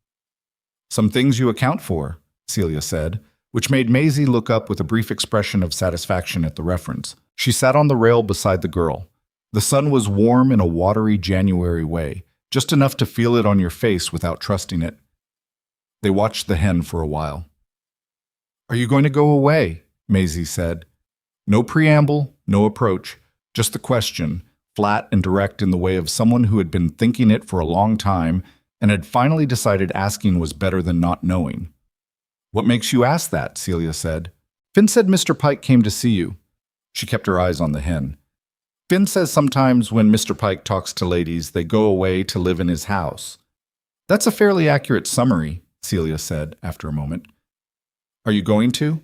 Speaker 1: "Some things you account for," Celia said, which made Maisie look up with a brief expression of satisfaction at the reference. She sat on the rail beside the girl. The sun was warm in a watery January way, just enough to feel it on your face without trusting it. They watched the hen for a while. "Are you going to go away?" Maisie said. No preamble, no approach, just the question, flat and direct in the way of someone who had been thinking it for a long time and had finally decided asking was better than not knowing. "What makes you ask that?" Celia said. "Finn said Mr. Pike came to see you." She kept her eyes on the hen. "Finn says sometimes when Mr. Pike talks to ladies, they go away to live in his house." "That's a fairly accurate summary," Celia said after a moment. "Are you going to?"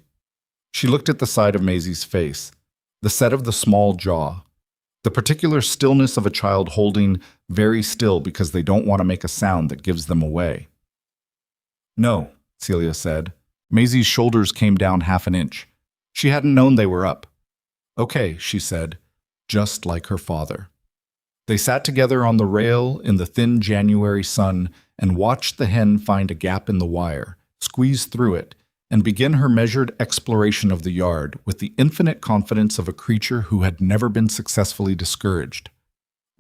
Speaker 1: She looked at the side of Maisie's face, the set of the small jaw, the particular stillness of a child holding very still because they don't want to make a sound that gives them away. "No," Celia said. Maisie's shoulders came down half an inch. She hadn't known they were up. "Okay," she said, just like her father. They sat together on the rail in the thin January sun and watched the hen find a gap in the wire, squeeze through it, and begin her measured exploration of the yard with the infinite confidence of a creature who had never been successfully discouraged.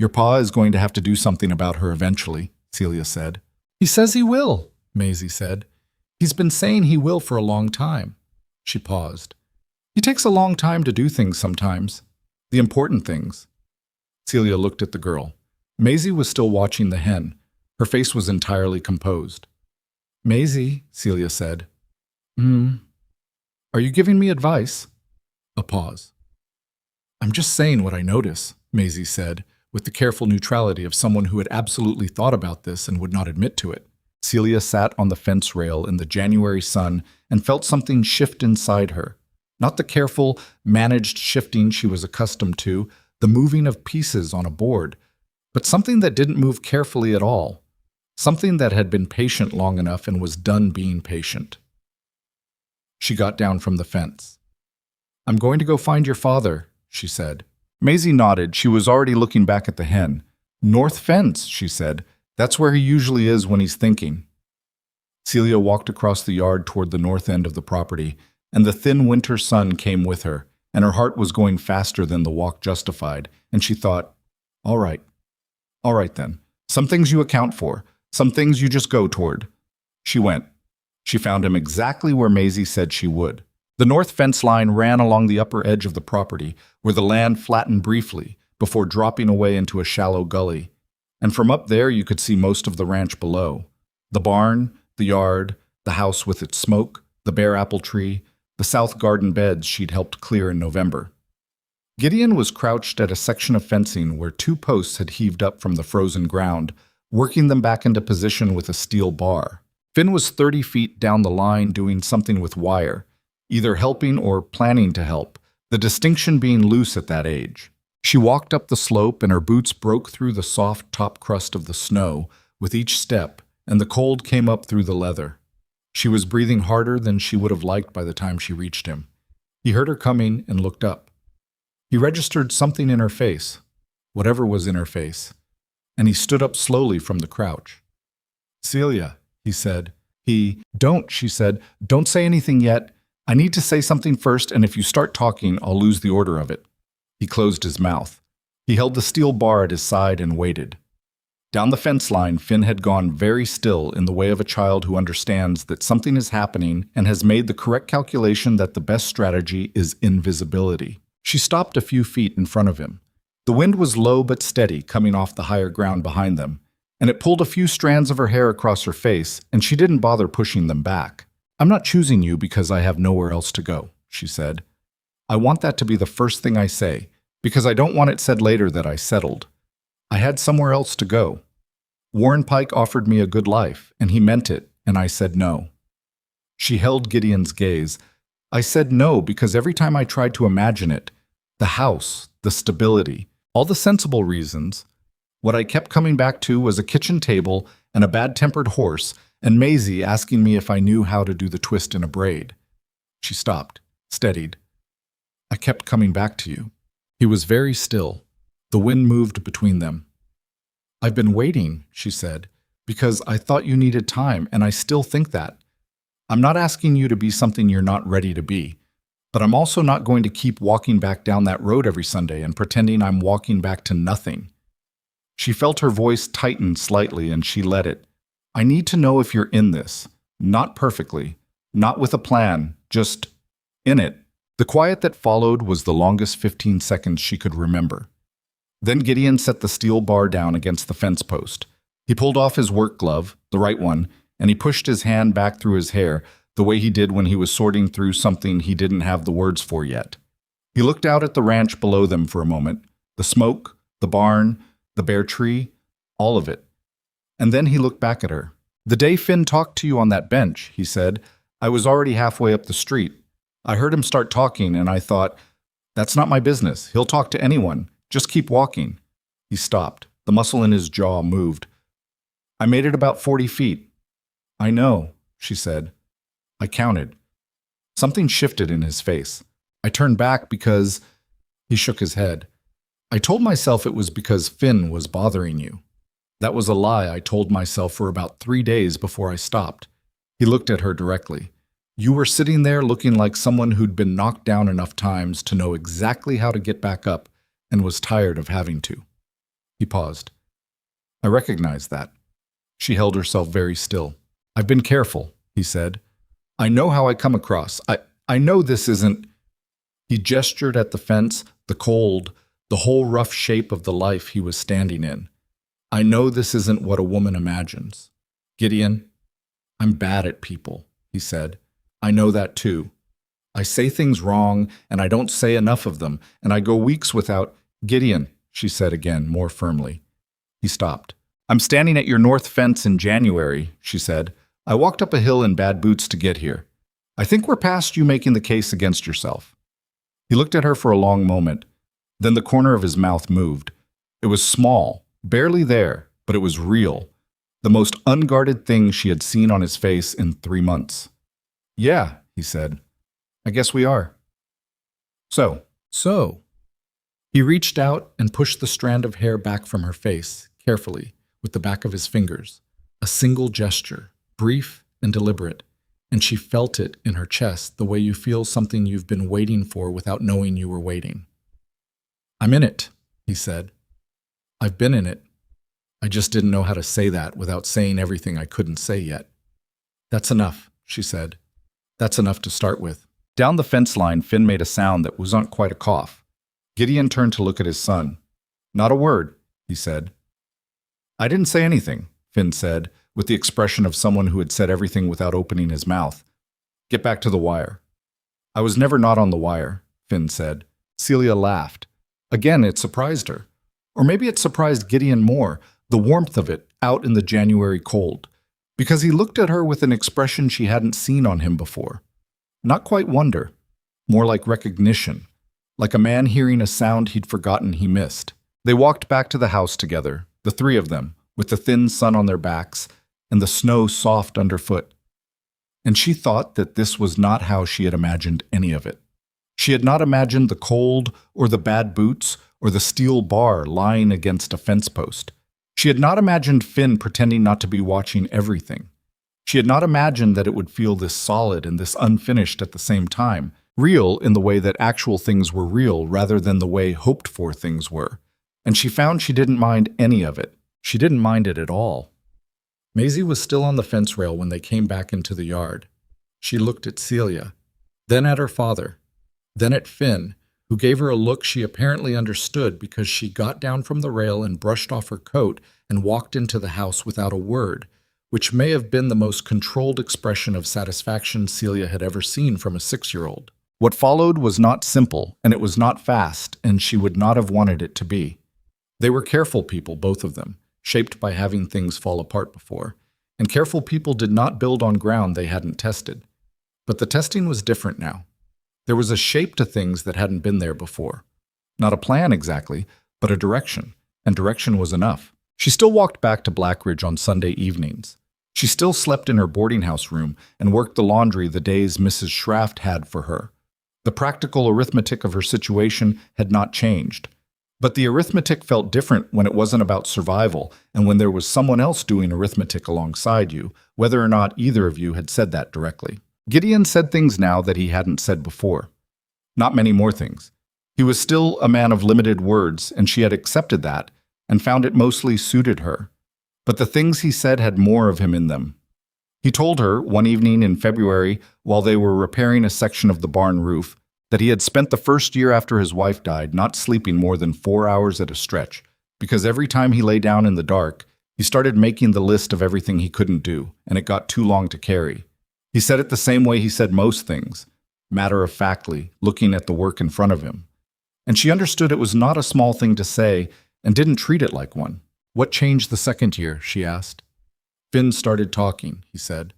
Speaker 1: "Your pa is going to have to do something about her eventually," Celia said. "He says he will," Maisie said. "He's been saying he will for a long time." She paused. "He takes a long time to do things sometimes. The important things." Celia looked at the girl. Maisie was still watching the hen. Her face was entirely composed. "Maisie," Celia said. Are you giving me advice?" A pause. "I'm just saying what I notice," Maisie said, with the careful neutrality of someone who had absolutely thought about this and would not admit to it. Celia sat on the fence rail in the January sun and felt something shift inside her. Not the careful, managed shifting she was accustomed to, the moving of pieces on a board, but something that didn't move carefully at all. Something that had been patient long enough and was done being patient. She got down from the fence. "I'm going to go find your father," she said. Maisie nodded. She was already looking back at the hen. "North fence," she said. "That's where he usually is when he's thinking." Celia walked across the yard toward the north end of the property, and the thin winter sun came with her, and her heart was going faster than the walk justified, and she thought, All right then. Some things you account for, some things you just go toward." She went. She found him exactly where Maisie said she would. The north fence line ran along the upper edge of the property, where the land flattened briefly before dropping away into a shallow gully. And from up there you could see most of the ranch below. The barn, the yard, the house with its smoke, the bare apple tree, the south garden beds she'd helped clear in November. Gideon was crouched at a section of fencing where 2 posts had heaved up from the frozen ground, working them back into position with a steel bar. Finn was 30 feet down the line doing something with wire, either helping or planning to help, the distinction being loose at that age. She walked up the slope and her boots broke through the soft top crust of the snow with each step, and the cold came up through the leather. She was breathing harder than she would have liked by the time she reached him. He heard her coming and looked up. He registered something in her face, whatever was in her face, and he stood up slowly from the crouch. "Celia," he said. "Don't," she said. "Don't say anything yet. I need to say something first, and if you start talking, I'll lose the order of it." He closed his mouth. He held the steel bar at his side and waited. Down the fence line, Finn had gone very still in the way of a child who understands that something is happening and has made the correct calculation that the best strategy is invisibility. She stopped a few feet in front of him. The wind was low but steady, coming off the higher ground behind them, and it pulled a few strands of her hair across her face, and she didn't bother pushing them back. "I'm not choosing you because I have nowhere else to go," she said. "I want that to be the first thing I say, because I don't want it said later that I settled. I had somewhere else to go. Warren Pike offered me a good life, and he meant it, and I said no." She held Gideon's gaze. "I said no because every time I tried to imagine it, the house, the stability, all the sensible reasons, what I kept coming back to was a kitchen table and a bad-tempered horse, and Maisie asking me if I knew how to do the twist in a braid." She stopped, steadied. "I kept coming back to you." He was very still. The wind moved between them. "I've been waiting," she said, "because I thought you needed time, and I still think that. I'm not asking you to be something you're not ready to be, but I'm also not going to keep walking back down that road every Sunday and pretending I'm walking back to nothing." She felt her voice tighten slightly, and she let it. "I need to know if you're in this. Not perfectly, not with a plan, just in it." The quiet that followed was the longest 15 seconds she could remember. Then Gideon set the steel bar down against the fence post. He pulled off his work glove, the right one, and he pushed his hand back through his hair, the way he did when he was sorting through something he didn't have the words for yet. He looked out at the ranch below them for a moment, the smoke, the barn, the bare tree, all of it. And then he looked back at her. "The day Finn talked to you on that bench," he said, "I was already halfway up the street. I heard him start talking, and I thought, that's not my business. He'll talk to anyone. Just keep walking." He stopped. The muscle in his jaw moved. "I made it about 40 feet. "I know," she said. "I counted." Something shifted in his face. "I turned back because—" He shook his head. "I told myself it was because Finn was bothering you. That was a lie I told myself for about 3 days before I stopped." He looked at her directly. "You were sitting there looking like someone who'd been knocked down enough times to know exactly how to get back up and was tired of having to." He paused. "I recognize that." She held herself very still. "I've been careful," he said. "I know how I come across. I know this isn't—" He gestured at the fence, the cold, the whole rough shape of the life he was standing in. "I know this isn't what a woman imagines. Gideon, I'm bad at people," he said. "I know that too. I say things wrong, and I don't say enough of them, and I go weeks without—" "Gideon," she said again, more firmly. He stopped. "I'm standing at your north fence in January," she said. "I walked up a hill in bad boots to get here. I think we're past you making the case against yourself." He looked at her for a long moment. Then the corner of his mouth moved. It was small, barely there, but it was real. The most unguarded thing she had seen on his face in 3 months. "Yeah," he said. "I guess we are." So. He reached out and pushed the strand of hair back from her face, carefully, with the back of his fingers. A single gesture, brief and deliberate, and she felt it in her chest the way you feel something you've been waiting for without knowing you were waiting. "I'm in it," he said. "I've been in it. I just didn't know how to say that without saying everything I couldn't say yet." "That's enough," she said. "That's enough to start with." Down the fence line, Finn made a sound that wasn't quite a cough. Gideon turned to look at his son. "Not a word," he said. "I didn't say anything," Finn said, with the expression of someone who had said everything without opening his mouth. "Get back to the wire." "I was never not on the wire," Finn said. Celia laughed. Again, it surprised her. Or maybe it surprised Gideon more, the warmth of it out in the January cold, because he looked at her with an expression she hadn't seen on him before. Not quite wonder, more like recognition, like a man hearing a sound he'd forgotten he missed. They walked back to the house together, the three of them, with the thin sun on their backs and the snow soft underfoot. And she thought that this was not how she had imagined any of it. She had not imagined the cold or the bad boots or the steel bar lying against a fence post. She had not imagined Finn pretending not to be watching everything. She had not imagined that it would feel this solid and this unfinished at the same time, real in the way that actual things were real rather than the way hoped-for things were. and she found she didn't mind any of it. She didn't mind it at all. Maisie was still on the fence rail when they came back into the yard. She looked at Celia, then at her father, then at Finn, who gave her a look she apparently understood because she got down from the rail and brushed off her coat and walked into the house without a word, which may have been the most controlled expression of satisfaction Celia had ever seen from a 6-year-old. What followed was not simple, and it was not fast, and she would not have wanted it to be. They were careful people, both of them, shaped by having things fall apart before, and careful people did not build on ground they hadn't tested. But the testing was different now. There was a shape to things that hadn't been there before. Not a plan exactly, but a direction, and direction was enough. She still walked back to Blackridge on Sunday evenings. She still slept in her boarding house room and worked the laundry the days Mrs. Schraft had for her. The practical arithmetic of her situation had not changed. But the arithmetic felt different when it wasn't about survival and when there was someone else doing arithmetic alongside you, whether or not either of you had said that directly. Gideon said things now that he hadn't said before. Not many more things. He was still a man of limited words, and she had accepted that and found it mostly suited her. But the things he said had more of him in them. He told her, one evening in February, while they were repairing a section of the barn roof, that he had spent the first year after his wife died not sleeping more than 4 hours at a stretch, because every time he lay down in the dark, he started making the list of everything he couldn't do, and it got too long to carry. He said it the same way he said most things, matter-of-factly, looking at the work in front of him. And she understood it was not a small thing to say, and didn't treat it like one. "What changed the second year?" she asked. "Finn started talking," he said.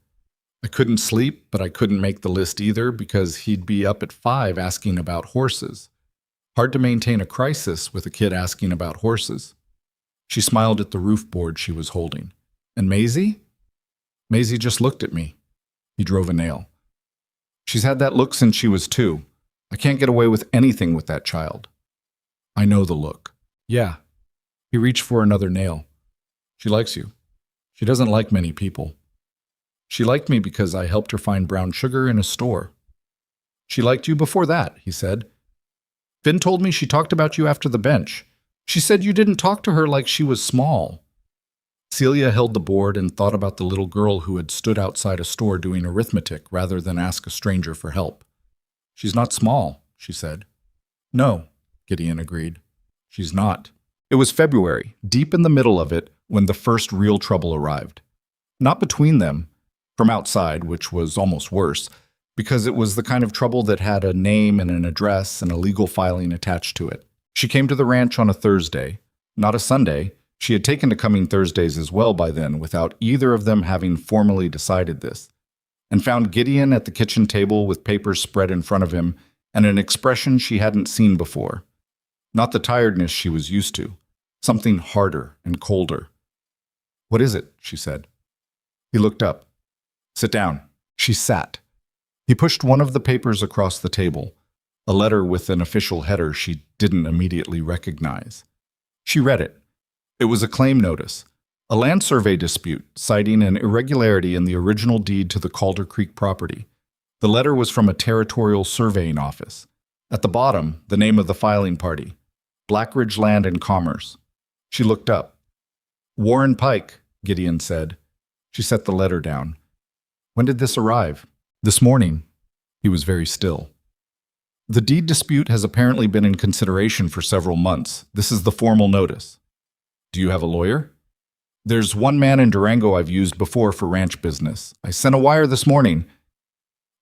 Speaker 1: "I couldn't sleep, but I couldn't make the list either because he'd be up at 5 asking about horses. Hard to maintain a crisis with a kid asking about horses." She smiled at the roof board she was holding. "And Maisie?" "Maisie just looked at me." He drove a nail. "She's had that look since she was 2. I can't get away with anything with that child." "I know the look." "Yeah." He reached for another nail. "She likes you. She doesn't like many people. She liked me because I helped her find brown sugar in a store." "She liked you before that," he said. "Finn told me she talked about you after the bench. She said you didn't talk to her like she was small." Celia held the board and thought about the little girl who had stood outside a store doing arithmetic rather than ask a stranger for help. "She's not small," she said. "No," Gideon agreed. "She's not." It was February, deep in the middle of it, when the first real trouble arrived. Not between them, from outside, which was almost worse, because it was the kind of trouble that had a name and an address and a legal filing attached to it. She came to the ranch on a Thursday, not a Sunday. She had taken to coming Thursdays as well by then, without either of them having formally decided this, and found Gideon at the kitchen table with papers spread in front of him and an expression she hadn't seen before. Not the tiredness she was used to, something harder and colder. "What is it?" she said. He looked up. "Sit down." She sat. He pushed one of the papers across the table, a letter with an official header she didn't immediately recognize. She read it. It was a claim notice, a land survey dispute citing an irregularity in the original deed to the Calder Creek property. The letter was from a territorial surveying office. At the bottom, the name of the filing party, Blackridge Land and Commerce. She looked up. "Warren Pike," Gideon said. She set the letter down. "When did this arrive?" "This morning." He was very still. "The deed dispute has apparently been in consideration for several months. This is the formal notice." "Do you have a lawyer?" "There's one man in Durango I've used before for ranch business. I sent a wire this morning."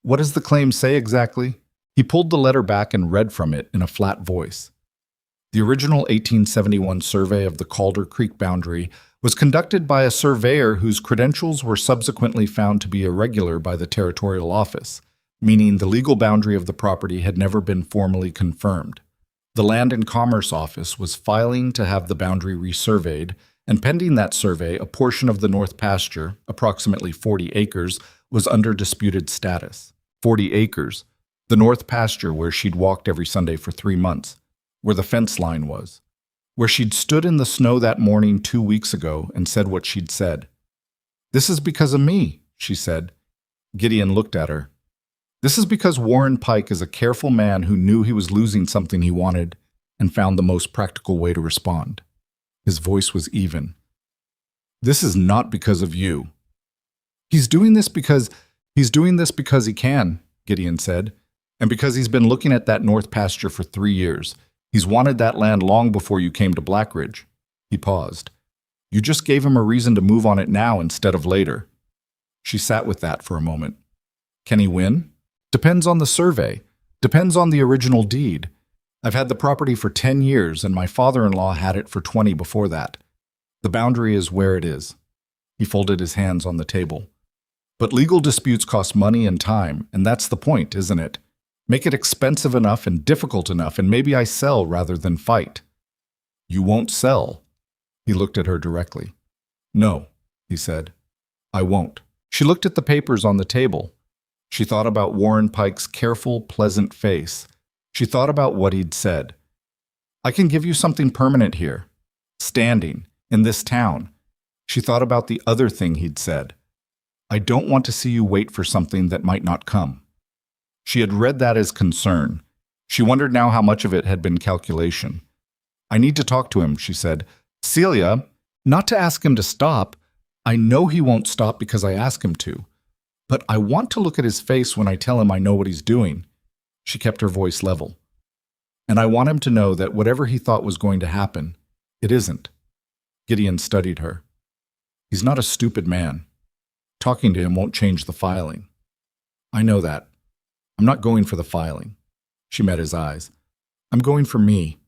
Speaker 1: "What does the claim say exactly?" He pulled the letter back and read from it in a flat voice. The original 1871 survey of the Calder Creek boundary was conducted by a surveyor whose credentials were subsequently found to be irregular by the territorial office, meaning the legal boundary of the property had never been formally confirmed. The Land and Commerce Office was filing to have the boundary resurveyed, and pending that survey, a portion of the north pasture, approximately 40 acres, was under disputed status. 40 acres, the north pasture where she'd walked every Sunday for 3 months, where the fence line was, where she'd stood in the snow that morning 2 weeks ago and said what she'd said. "This is because of me," she said. Gideon looked at her. "This is because Warren Pike is a careful man who knew he was losing something he wanted, and found the most practical way to respond. His voice was even. This is not because of you. He's doing this because he can, Gideon said, and because he's been looking at that north pasture for 3 years. He's wanted that land long before you came to Blackridge. He paused. You just gave him a reason to move on it now instead of later. She sat with that for a moment. Can he win? Depends on the survey. Depends on the original deed. I've had the property for 10 years, and my father-in-law had it for 20 before that. The boundary is where it is. He folded his hands on the table. But legal disputes cost money and time, and that's the point, isn't it? Make it expensive enough and difficult enough, and maybe I sell rather than fight. You won't sell. He looked at her directly. No, he said. I won't. She looked at the papers on the table. She thought about Warren Pike's careful, pleasant face. She thought about what he'd said. I can give you something permanent here. Standing, in this town. She thought about the other thing he'd said. I don't want to see you wait for something that might not come. She had read that as concern. She wondered now how much of it had been calculation. I need to talk to him, she said. Celia, not to ask him to stop. I know he won't stop because I ask him to. But I want to look at his face when I tell him I know what he's doing. She kept her voice level. And I want him to know that whatever he thought was going to happen, it isn't. Gideon studied her. He's not a stupid man. Talking to him won't change the filing. I know that. I'm not going for the filing. She met his eyes. I'm going for me.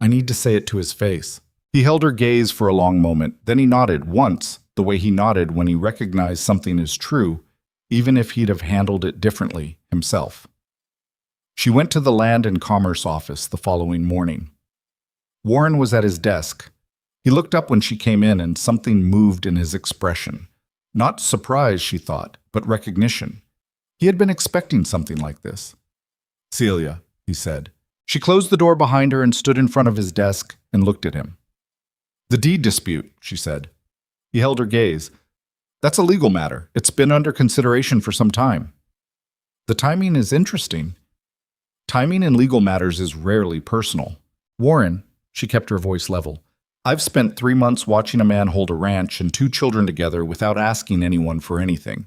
Speaker 1: I need to say it to his face. He held her gaze for a long moment. Then he nodded once, the way he nodded when he recognized something is true, even if he'd have handled it differently himself. She went to the Land and Commerce office the following morning. Warren was at his desk. He looked up when she came in and something moved in his expression. Not surprise, she thought, but recognition. He had been expecting something like this. Celia, he said. She closed the door behind her and stood in front of his desk and looked at him. The deed dispute, she said. He held her gaze. That's a legal matter. It's been under consideration for some time. The timing is interesting. Timing in legal matters is rarely personal. Warren, she kept her voice level, I've spent 3 months watching a man hold a ranch and 2 children together without asking anyone for anything.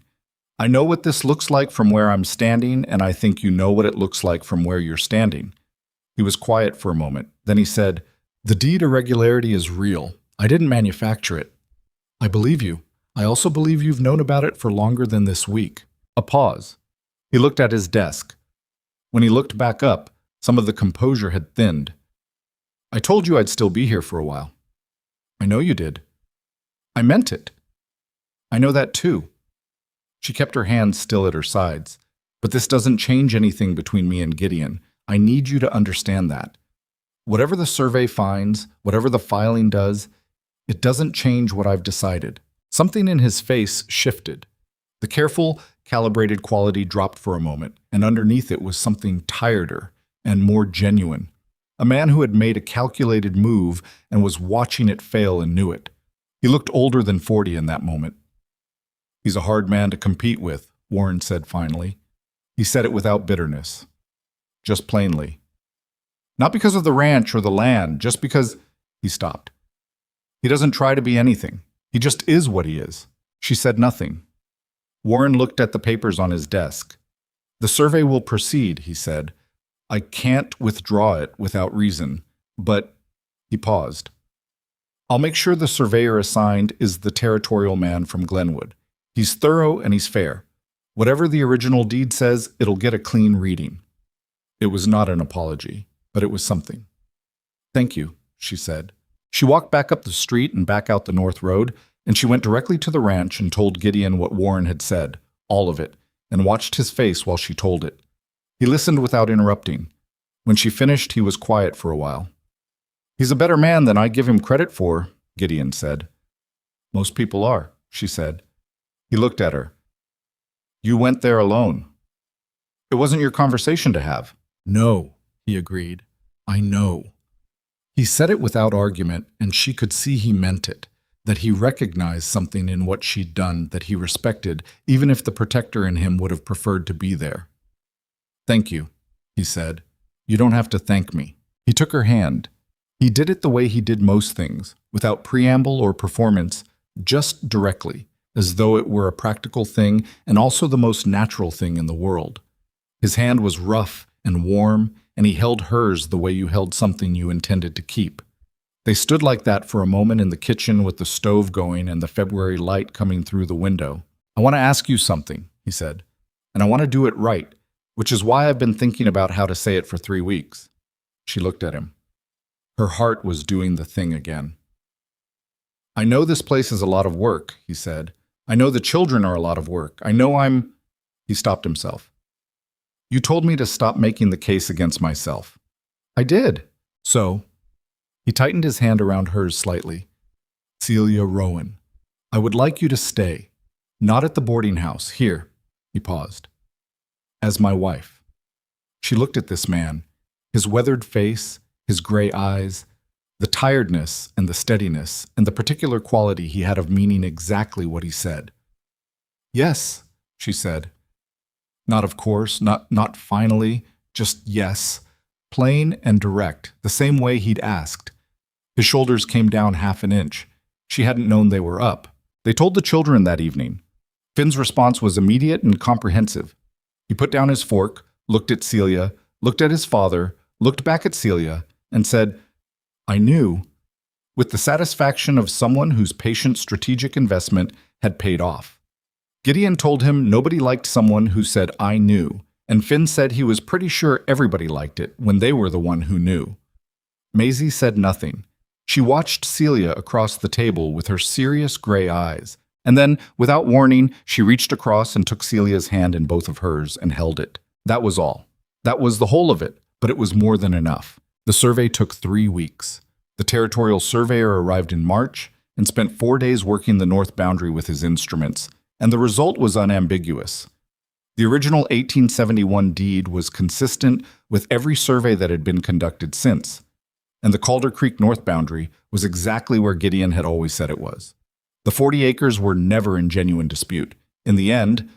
Speaker 1: I know what this looks like from where I'm standing, and I think you know what it looks like from where you're standing. He was quiet for a moment. Then he said, The deed irregularity is real. I didn't manufacture it. I believe you. I also believe you've known about it for longer than this week. A pause. He looked at his desk. When he looked back up, some of the composure had thinned. I told you I'd still be here for a while. I know you did. I meant it. I know that too. She kept her hands still at her sides. But this doesn't change anything between me and Gideon. I need you to understand that. Whatever the survey finds, whatever the filing does, it doesn't change what I've decided. Something in his face shifted. The careful, calibrated quality dropped for a moment, and underneath it was something tireder and more genuine. A man who had made a calculated move and was watching it fail and knew it. He looked older than 40 in that moment. He's a hard man to compete with, Warren said finally. He said it without bitterness. Just plainly. Not because of the ranch or the land, just because... He stopped. He doesn't try to be anything. He just is what he is. She said nothing. Warren looked at the papers on his desk. The survey will proceed, he said. I can't withdraw it without reason, but... He paused. I'll make sure the surveyor assigned is the territorial man from Glenwood. He's thorough and he's fair. Whatever the original deed says, it'll get a clean reading. It was not an apology, but it was something. Thank you, she said. She walked back up the street and back out the north road, and she went directly to the ranch and told Gideon what Warren had said, all of it, and watched his face while she told it. He listened without interrupting. When she finished, he was quiet for a while. He's a better man than I give him credit for, Gideon said. Most people are, she said. He looked at her. You went there alone. It wasn't your conversation to have. No, he agreed. I know. He said it without argument, and she could see he meant it, that he recognized something in what she'd done that he respected, even if the protector in him would have preferred to be there. Thank you, he said. You don't have to thank me. He took her hand. He did it the way he did most things, without preamble or performance, just directly, as though it were a practical thing and also the most natural thing in the world. His hand was rough and warm, and he held hers the way you held something you intended to keep. They stood like that for a moment in the kitchen with the stove going and the February light coming through the window. "I want to ask you something," he said, "and I want to do it right, which is why I've been thinking about how to say it for 3 weeks." She looked at him. Her heart was doing the thing again. "I know this place is a lot of work," he said. "I know the children are a lot of work. I know I'm—" He stopped himself. "You told me to stop making the case against myself." "I did." "So?" He tightened his hand around hers slightly. "Celia Rowan, I would like you to stay. Not at the boarding house. Here." He paused. "As my wife." She looked at this man, his weathered face, his gray eyes, the tiredness and the steadiness, and the particular quality he had of meaning exactly what he said. "Yes," she said. Not of course, not finally, just yes. Plain and direct, the same way he'd asked. His shoulders came down half an inch. She hadn't known they were up. They told the children that evening. Finn's response was immediate and comprehensive. He put down his fork, looked at Celia, looked at his father, looked back at Celia, and said, "I knew," with the satisfaction of someone whose patient strategic investment had paid off. Gideon told him nobody liked someone who said, "I knew," and Finn said he was pretty sure everybody liked it when they were the one who knew. Maisie said nothing. She watched Celia across the table with her serious gray eyes, and then, without warning, she reached across and took Celia's hand in both of hers and held it. That was all. That was the whole of it, but it was more than enough. The survey took 3 weeks. The territorial surveyor arrived in March and spent 4 days working the north boundary with his instruments, and the result was unambiguous. The original 1871 deed was consistent with every survey that had been conducted since, and the Calder Creek north boundary was exactly where Gideon had always said it was. The 40 acres were never in genuine dispute. In the end,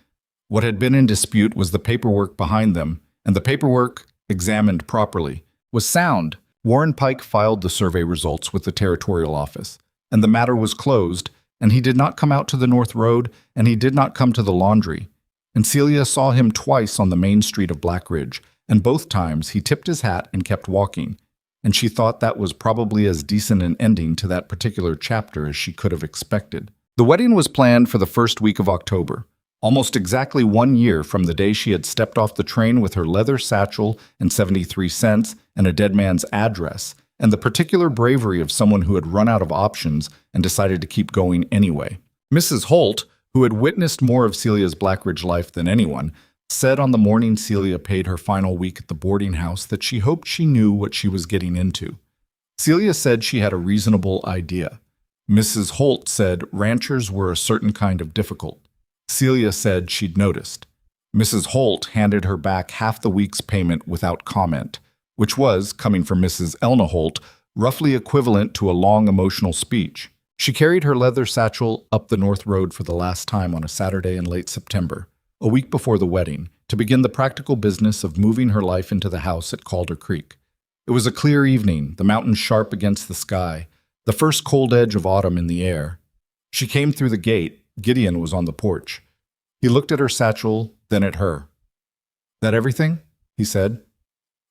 Speaker 1: what had been in dispute was the paperwork behind them, and the paperwork, examined properly, was sound. Warren Pike filed the survey results with the territorial office, and the matter was closed, and he did not come out to the North Road, and he did not come to the laundry. And Celia saw him twice on the main street of Black Ridge, and both times he tipped his hat and kept walking, and she thought that was probably as decent an ending to that particular chapter as she could have expected. The wedding was planned for the first week of October, almost exactly 1 year from the day she had stepped off the train with her leather satchel and 73 cents and a dead man's address, and the particular bravery of someone who had run out of options and decided to keep going anyway. Mrs. Holt, who had witnessed more of Celia's Black Ridge life than anyone, said on the morning Celia paid her final week at the boarding house that she hoped she knew what she was getting into. Celia said she had a reasonable idea. Mrs. Holt said ranchers were a certain kind of difficult. Celia said she'd noticed. Mrs. Holt handed her back half the week's payment without comment, which was, coming from Mrs. Elna Holt, roughly equivalent to a long emotional speech. She carried her leather satchel up the North Road for the last time on a Saturday in late September, a week before the wedding, to begin the practical business of moving her life into the house at Calder Creek. It was a clear evening, the mountains sharp against the sky, the first cold edge of autumn in the air. She came through the gate. Gideon was on the porch. He looked at her satchel, then at her. "That everything?" he said.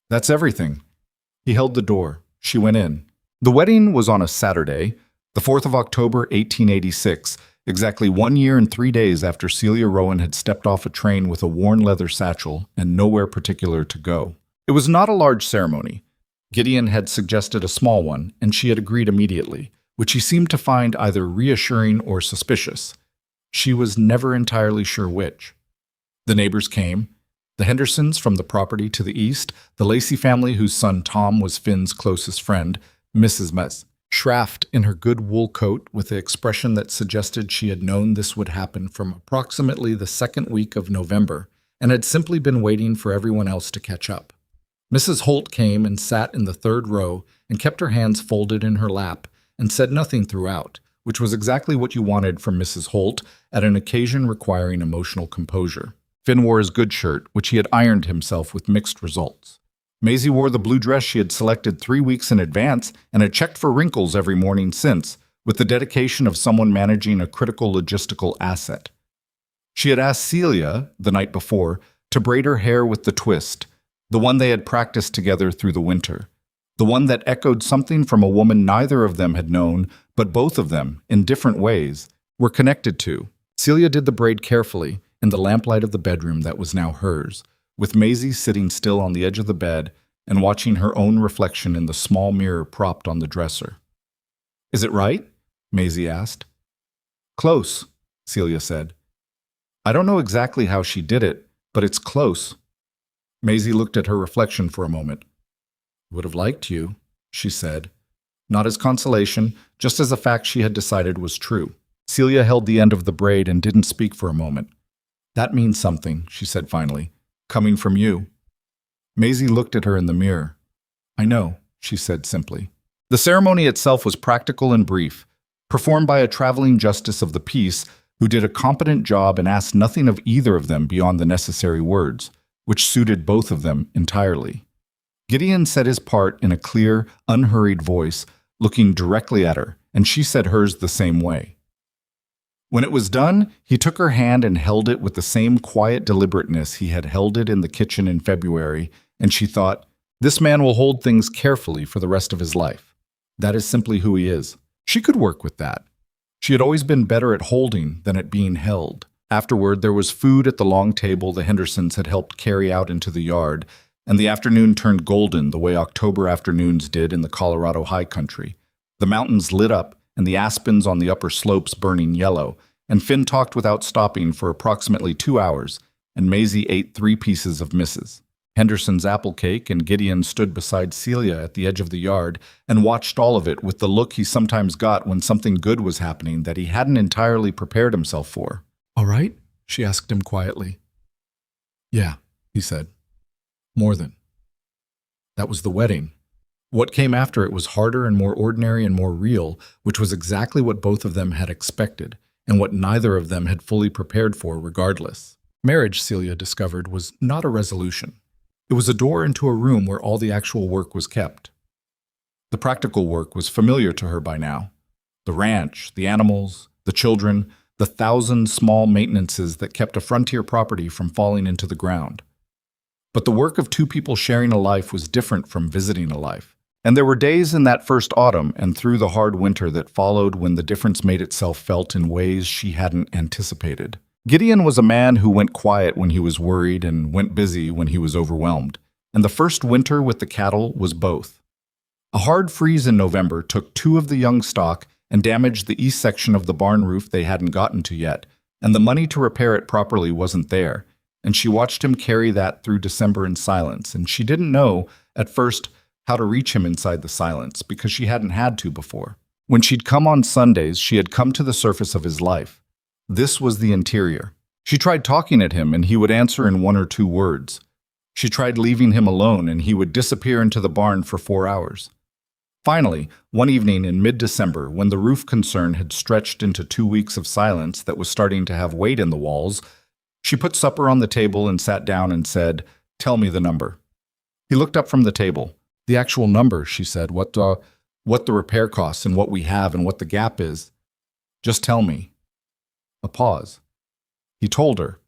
Speaker 1: "That's everything." He held the door. She went in. The wedding was on a Saturday, the 4th of October, 1886, exactly 1 year and 3 days after Celia Rowan had stepped off a train with a worn leather satchel and nowhere particular to go. It was not a large ceremony. Gideon had suggested a small one, and she had agreed immediately, which he seemed to find either reassuring or suspicious. She was never entirely sure which. The neighbors came. The Hendersons from the property to the east, the Lacey family whose son Tom was Finn's closest friend, Mrs. Schraft in her good wool coat with the expression that suggested she had known this would happen from approximately the second week of November and had simply been waiting for everyone else to catch up. Mrs. Holt came and sat in the third row and kept her hands folded in her lap and said nothing throughout, which was exactly what you wanted from Mrs. Holt at an occasion requiring emotional composure. Finn wore his good shirt, which he had ironed himself with mixed results. Maisie wore the blue dress she had selected 3 weeks in advance and had checked for wrinkles every morning since, with the dedication of someone managing a critical logistical asset. She had asked Celia, the night before, to braid her hair with the twist, the one they had practiced together through the winter, the one that echoed something from a woman neither of them had known, but both of them, in different ways, were connected to. Celia did the braid carefully, in the lamplight of the bedroom that was now hers, with Maisie sitting still on the edge of the bed and watching her own reflection in the small mirror propped on the dresser. "Is it right?" Maisie asked. "Close," Celia said. "I don't know exactly how she did it, but it's close." Maisie looked at her reflection for a moment. "Would have liked you," she said, not as consolation, just as a fact she had decided was true. Celia held the end of the braid and didn't speak for a moment. "That means something," she said finally, "coming from you." Maisie looked at her in the mirror. "I know," she said simply. The ceremony itself was practical and brief, performed by a traveling justice of the peace who did a competent job and asked nothing of either of them beyond the necessary words, which suited both of them entirely. Gideon said his part in a clear, unhurried voice, looking directly at her, and she said hers the same way. When it was done, he took her hand and held it with the same quiet deliberateness he had held it in the kitchen in February, and she thought, "This man will hold things carefully for the rest of his life. That is simply who he is." She could work with that. She had always been better at holding than at being held. Afterward, there was food at the long table the Hendersons had helped carry out into the yard, and the afternoon turned golden the way October afternoons did in the Colorado high country. The mountains lit up, and the aspens on the upper slopes burning yellow, and Finn talked without stopping for approximately 2 hours, and Maisie ate 3 pieces of Mrs. Henderson's apple cake, and Gideon stood beside Celia at the edge of the yard and watched all of it with the look he sometimes got when something good was happening that he hadn't entirely prepared himself for. "All right?" she asked him quietly. "Yeah," he said. "More than." That was the wedding. What came after it was harder and more ordinary and more real, which was exactly what both of them had expected, and what neither of them had fully prepared for regardless. Marriage, Celia discovered, was not a resolution. It was a door into a room where all the actual work was kept. The practical work was familiar to her by now. The ranch, the animals, the children, the 1,000 small maintenances that kept a frontier property from falling into the ground. But the work of 2 people sharing a life was different from visiting a life. And there were days in that first autumn and through the hard winter that followed when the difference made itself felt in ways she hadn't anticipated. Gideon was a man who went quiet when he was worried and went busy when he was overwhelmed. And the first winter with the cattle was both. A hard freeze in November took 2 of the young stock and damaged the east section of the barn roof they hadn't gotten to yet, and the money to repair it properly wasn't there. And she watched him carry that through December in silence, and she didn't know, at first, how to reach him inside the silence, because she hadn't had to before. When she'd come on Sundays, she had come to the surface of his life. This was the interior. She tried talking at him, and he would answer in 1 or 2 words. She tried leaving him alone, and he would disappear into the barn for 4 hours. Finally, one evening in mid-December, when the roof concern had stretched into 2 weeks of silence that was starting to have weight in the walls, she put supper on the table and sat down and said, "Tell me the number." He looked up from the table. "The actual number," she said, what the repair costs and what we have and what the gap is. Just tell me." A pause. He told her.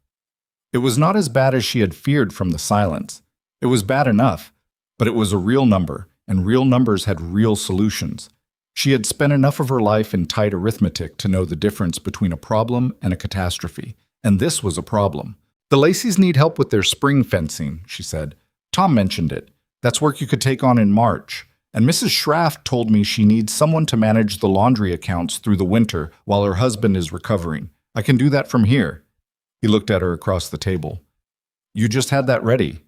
Speaker 1: It was not as bad as she had feared from the silence. It was bad enough, but it was a real number, and real numbers had real solutions. She had spent enough of her life in tight arithmetic to know the difference between a problem and a catastrophe, and this was a problem. "The Lacey's need help with their spring fencing," she said. "Tom mentioned it. That's work you could take on in March. And Mrs. Schraft told me she needs someone to manage the laundry accounts through the winter while her husband is recovering. I can do that from here." He looked at her across the table. "You just had that ready."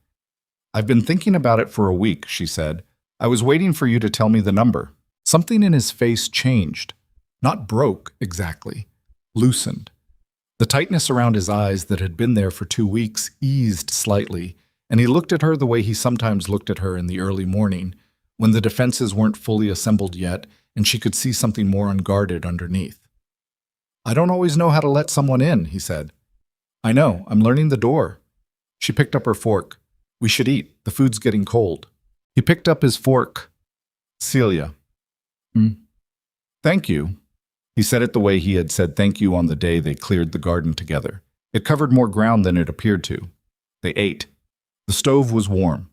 Speaker 1: "I've been thinking about it for a week," she said. "I was waiting for you to tell me the number." Something in his face changed. Not broke, exactly. Loosened. The tightness around his eyes that had been there for 2 weeks eased slightly, and he looked at her the way he sometimes looked at her in the early morning, when the defenses weren't fully assembled yet and she could see something more unguarded underneath. "I don't always know how to let someone in," he said. "I know, I'm learning the door." She picked up her fork. "We should eat. The food's getting cold." He picked up his fork. Celia. Thank you. He said it the way he had said thank you on the day they cleared the garden together. It covered more ground than it appeared to. They ate. The stove was warm.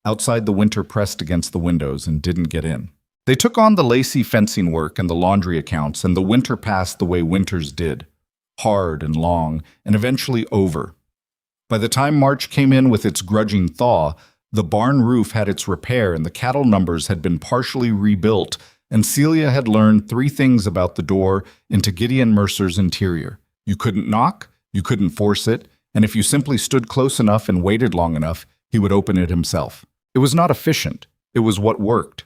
Speaker 1: Outside, the winter pressed against the windows and didn't get in. They took on the lacy fencing work and the laundry accounts, and the winter passed the way winters did, hard and long, and eventually over. By the time March came in with its grudging thaw, the barn roof had its repair and the cattle numbers had been partially rebuilt, and Celia had learned 3 things about the door into Gideon Mercer's interior. You couldn't knock, you couldn't force it, and if you simply stood close enough and waited long enough, he would open it himself. It was not efficient. It was what worked.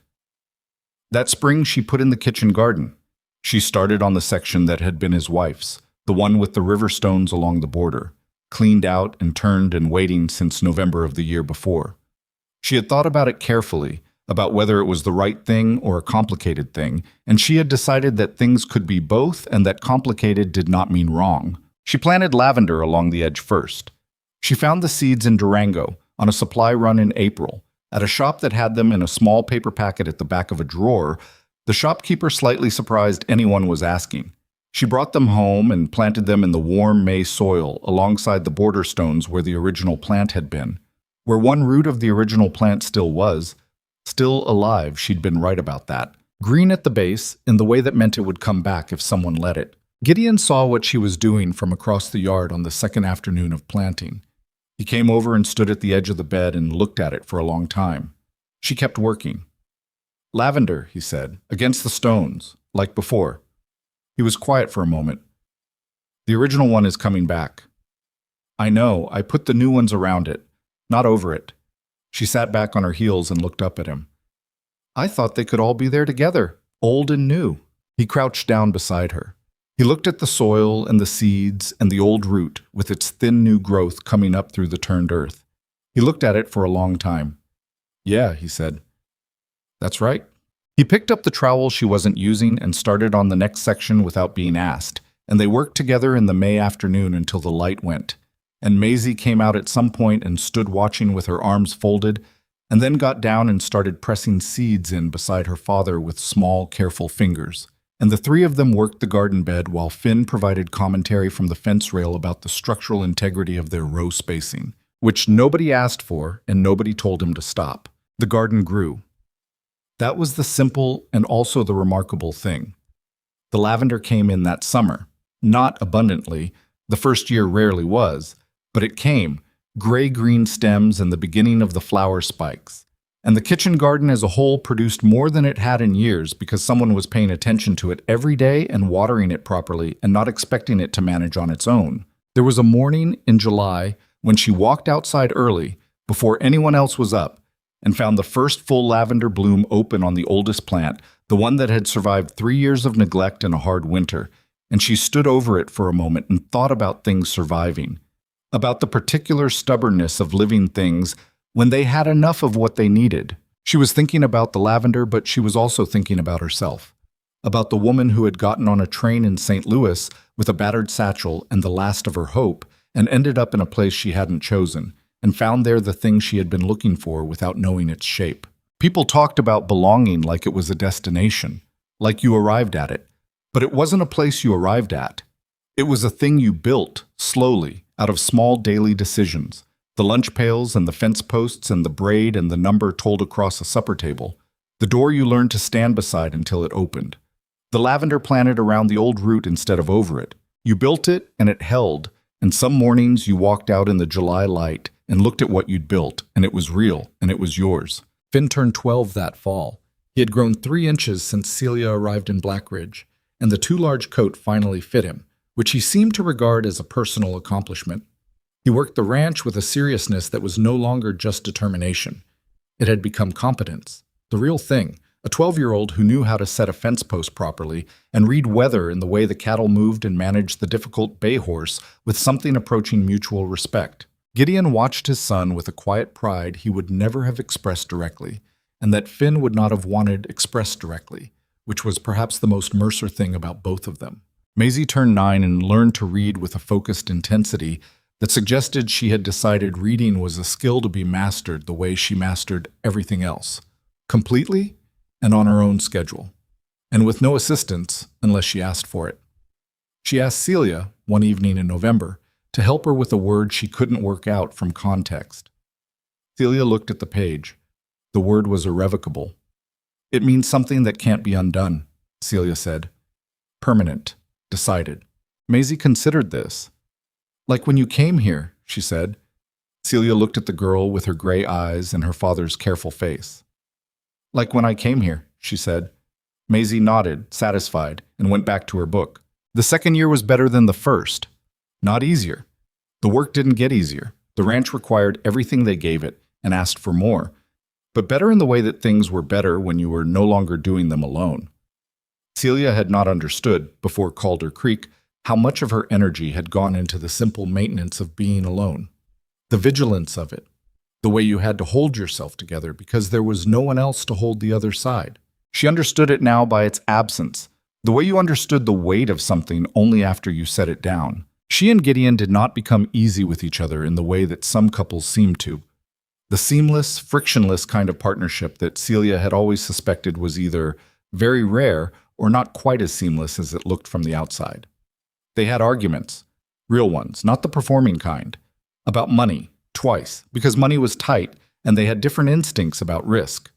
Speaker 1: That spring, she put in the kitchen garden. She started on the section that had been his wife's, the one with the river stones along the border, cleaned out and turned and waiting since November of the year before. She had thought about it carefully, about whether it was the right thing or a complicated thing, and she had decided that things could be both and that complicated did not mean wrong. She planted lavender along the edge first. She found the seeds in Durango on a supply run in April, at a shop that had them in a small paper packet at the back of a drawer. The shopkeeper slightly surprised anyone was asking. She brought them home and planted them in the warm May soil alongside the border stones where the original plant had been. Where one root of the original plant still was, still alive, she'd been right about that. Green at the base, in the way that meant it would come back if someone let it. Gideon saw what she was doing from across the yard on the second afternoon of planting. He came over and stood at the edge of the bed and looked at it for a long time. She kept working. Lavender, he said, against the stones, like before. He was quiet for a moment. The original one is coming back. I know, I put the new ones around it, not over it. She sat back on her heels and looked up at him. I thought they could all be there together, old and new. He crouched down beside her. He looked at the soil and the seeds and the old root with its thin new growth coming up through the turned earth. He looked at it for a long time. Yeah, he said. That's right. He picked up the trowel she wasn't using and started on the next section without being asked, and they worked together in the May afternoon until the light went. And Maisie came out at some point and stood watching with her arms folded, and then got down and started pressing seeds in beside her father with small, careful fingers. And the 3 of them worked the garden bed while Finn provided commentary from the fence rail about the structural integrity of their row spacing, which nobody asked for and nobody told him to stop. The garden grew. That was the simple and also the remarkable thing. The lavender came in that summer. Not abundantly, the first year rarely was, but it came, gray-green stems and the beginning of the flower spikes. And the kitchen garden as a whole produced more than it had in years because someone was paying attention to it every day and watering it properly and not expecting it to manage on its own. There was a morning in July when she walked outside early, before anyone else was up, and found the first full lavender bloom open on the oldest plant, the one that had survived 3 years of neglect and a hard winter, and she stood over it for a moment and thought about things surviving, about the particular stubbornness of living things when they had enough of what they needed. She was thinking about the lavender, but she was also thinking about herself, about the woman who had gotten on a train in St. Louis with a battered satchel and the last of her hope and ended up in a place she hadn't chosen and found there the thing she had been looking for without knowing its shape. People talked about belonging like it was a destination, like you arrived at it, but it wasn't a place you arrived at. It was a thing you built, slowly, out of small daily decisions. The lunch pails and the fence posts and the braid and the number told across a supper table. The door you learned to stand beside until it opened. The lavender planted around the old root instead of over it. You built it and it held, and some mornings you walked out in the July light and looked at what you'd built, and it was real, and it was yours. Finn turned 12 that fall. He had grown 3 inches since Celia arrived in Black Ridge, and the too large coat finally fit him, which he seemed to regard as a personal accomplishment. He worked the ranch with a seriousness that was no longer just determination. It had become competence, the real thing, a 12-year-old who knew how to set a fence post properly and read weather in the way the cattle moved and managed the difficult bay horse with something approaching mutual respect. Gideon watched his son with a quiet pride he would never have expressed directly, and that Finn would not have wanted expressed directly, which was perhaps the most Mercer thing about both of them. Maisie turned 9 and learned to read with a focused intensity, that suggested she had decided reading was a skill to be mastered the way she mastered everything else, completely and on her own schedule, and with no assistance unless she asked for it. She asked Celia, one evening in November, to help her with a word she couldn't work out from context. Celia looked at the page. The word was irrevocable. It means something that can't be undone, Celia said. Permanent, decided. Maisie considered this. Like when you came here, she said. Celia looked at the girl with her gray eyes and her father's careful face. Like when I came here, she said. Maisie nodded, satisfied, and went back to her book. The second year was better than the first. Not easier. The work didn't get easier. The ranch required everything they gave it and asked for more, but better in the way that things were better when you were no longer doing them alone. Celia had not understood, before Calder Creek, how much of her energy had gone into the simple maintenance of being alone. The vigilance of it. The way you had to hold yourself together because there was no one else to hold the other side. She understood it now by its absence, the way you understood the weight of something only after you set it down. She and Gideon did not become easy with each other in the way that some couples seem to. The seamless, frictionless kind of partnership that Celia had always suspected was either very rare or not quite as seamless as it looked from the outside. They had arguments, real ones, not the performing kind, about money, twice, because money was tight and they had different instincts about risk.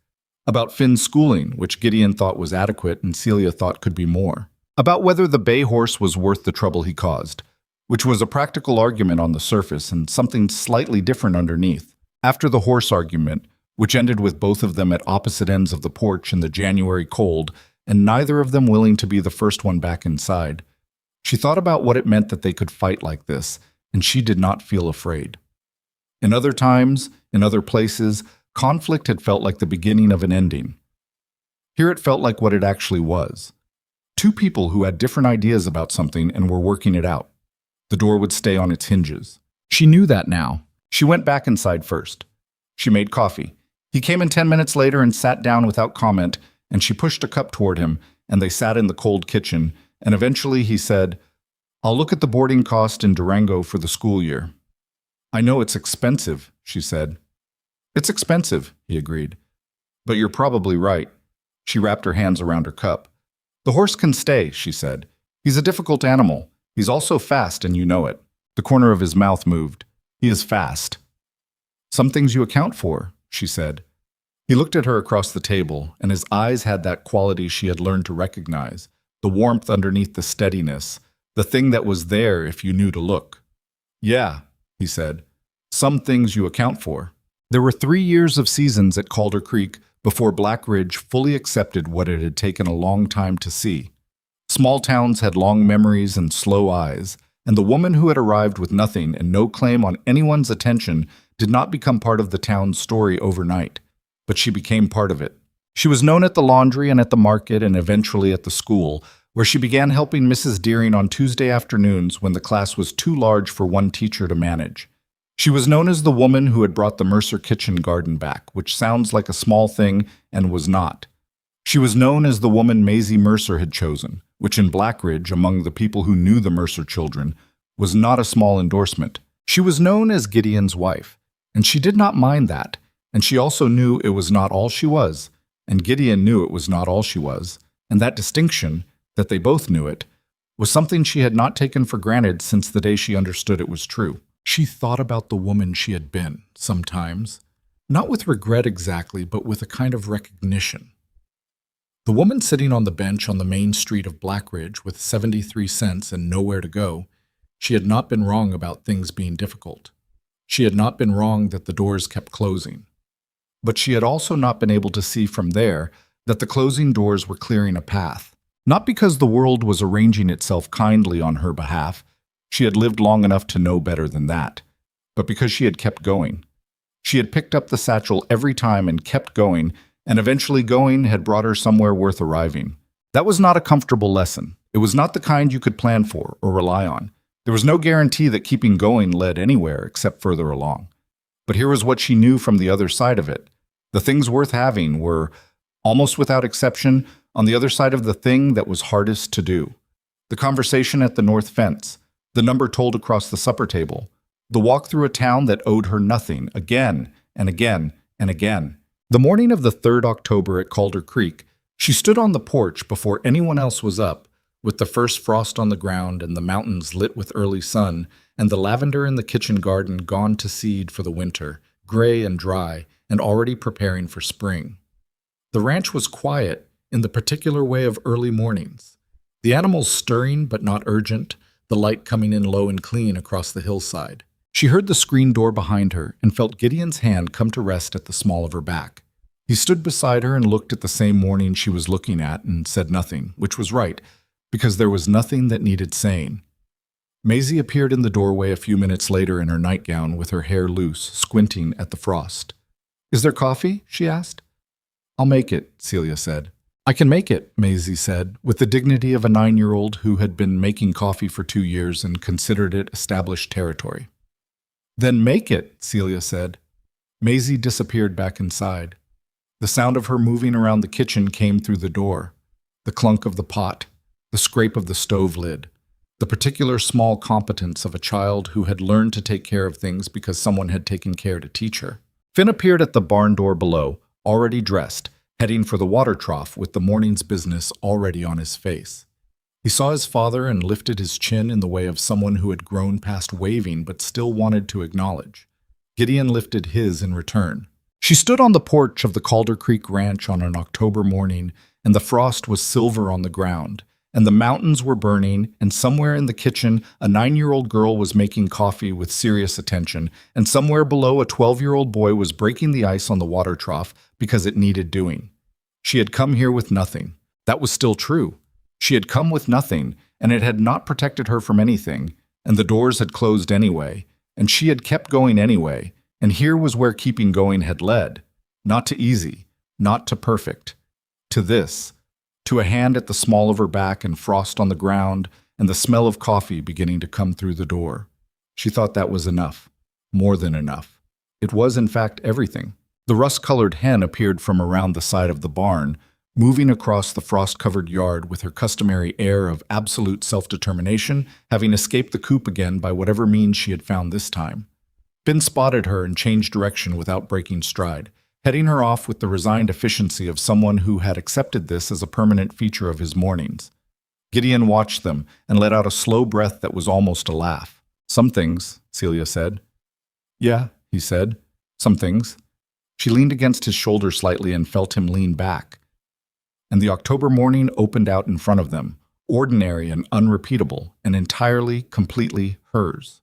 Speaker 1: About Finn's schooling, which Gideon thought was adequate and Celia thought could be more. About whether the bay horse was worth the trouble he caused, which was a practical argument on the surface and something slightly different underneath. After the horse argument, which ended with both of them at opposite ends of the porch in the January cold, and neither of them willing to be the first one back inside, she thought about what it meant that they could fight like this, and she did not feel afraid. In other times, in other places, conflict had felt like the beginning of an ending. Here it felt like what it actually was. Two people who had different ideas about something and were working it out. The door would stay on its hinges. She knew that now. She went back inside first. She made coffee. He came in 10 minutes later and sat down without comment, and she pushed a cup toward him, and they sat in the cold kitchen, and eventually he said, "I'll look at the boarding cost in Durango for the school year." "I know it's expensive," she said. "It's expensive," he agreed. "But you're probably right." She wrapped her hands around her cup. "The horse can stay," she said. "He's a difficult animal. He's also fast, and you know it." The corner of his mouth moved. "He is fast." "Some things you account for," she said. He looked at her across the table, and his eyes had that quality she had learned to recognize, the warmth underneath the steadiness, the thing that was there if you knew to look. "Yeah," he said. "Some things you account for." There were 3 years of seasons at Calder Creek before Black Ridge fully accepted what it had taken a long time to see. Small towns had long memories and slow eyes, and the woman who had arrived with nothing and no claim on anyone's attention did not become part of the town's story overnight, but she became part of it. She was known at the laundry and at the market and eventually at the school, where she began helping Mrs. Deering on Tuesday afternoons when the class was too large for one teacher to manage. She was known as the woman who had brought the Mercer kitchen garden back, which sounds like a small thing and was not. She was known as the woman Maisie Mercer had chosen, which in Black Ridge, among the people who knew the Mercer children, was not a small endorsement. She was known as Gideon's wife, and she did not mind that, and she also knew it was not all she was, and Gideon knew it was not all she was, and that distinction, that they both knew it, was something she had not taken for granted since the day she understood it was true. She thought about the woman she had been, sometimes, not with regret exactly, but with a kind of recognition. The woman sitting on the bench on the main street of Black Ridge with 73 cents and nowhere to go, she had not been wrong about things being difficult. She had not been wrong that the doors kept closing. But she had also not been able to see from there that the closing doors were clearing a path. Not because the world was arranging itself kindly on her behalf, she had lived long enough to know better than that, but because she had kept going. She had picked up the satchel every time and kept going, and eventually going had brought her somewhere worth arriving. That was not a comfortable lesson. It was not the kind you could plan for or rely on. There was no guarantee that keeping going led anywhere except further along. But here was what she knew from the other side of it. The things worth having were, almost without exception, on the other side of the thing that was hardest to do. The conversation at the north fence, the number told across the supper table, The walk through a town that owed her nothing, again and again and again. The morning of the 3rd October at Calder Creek, she stood on the porch before anyone else was up, with the first frost on the ground and the mountains lit with early sun, and the lavender in the kitchen garden gone to seed for the winter, gray and dry, and already preparing for spring. The ranch was quiet in the particular way of early mornings. The animals stirring but not urgent, the light coming in low and clean across the hillside. She heard the screen door behind her and felt Gideon's hand come to rest at the small of her back. He stood beside her and looked at the same morning she was looking at and said nothing, which was right, because there was nothing that needed saying. Maisie appeared in the doorway a few minutes later in her nightgown with her hair loose, squinting at the frost. "Is there coffee?" she asked. "I'll make it," Celia said. "I can make it," Maisie said, with the dignity of a 9-year-old who had been making coffee for 2 years and considered it established territory. "Then make it," Celia said. Maisie disappeared back inside. The sound of her moving around the kitchen came through the door. The clunk of the pot, the scrape of the stove lid, the particular small competence of a child who had learned to take care of things because someone had taken care to teach her. Finn appeared at the barn door below, already dressed, heading for the water trough with the morning's business already on his face. He saw his father and lifted his chin in the way of someone who had grown past waving but still wanted to acknowledge. Gideon lifted his in return. She stood on the porch of the Calder Creek Ranch on an October morning, and the frost was silver on the ground, and the mountains were burning, and somewhere in the kitchen a 9-year-old girl was making coffee with serious attention, and somewhere below a 12-year-old boy was breaking the ice on the water trough because it needed doing. She had come here with nothing. That was still true. She had come with nothing, and it had not protected her from anything, and the doors had closed anyway, and she had kept going anyway, and here was where keeping going had led. Not to easy, not to perfect. To this. To a hand at the small of her back and frost on the ground, and the smell of coffee beginning to come through the door. She thought that was enough. More than enough. It was, in fact, everything. The rust-colored hen appeared from around the side of the barn, moving across the frost-covered yard with her customary air of absolute self-determination, having escaped the coop again by whatever means she had found this time. Finn spotted her and changed direction without breaking stride, heading her off with the resigned efficiency of someone who had accepted this as a permanent feature of his mornings. Gideon watched them and let out a slow breath that was almost a laugh. "Some things," Celia said. "Yeah," he said. "Some things." She leaned against his shoulder slightly and felt him lean back. And the October morning opened out in front of them, ordinary and unrepeatable, and entirely, completely hers.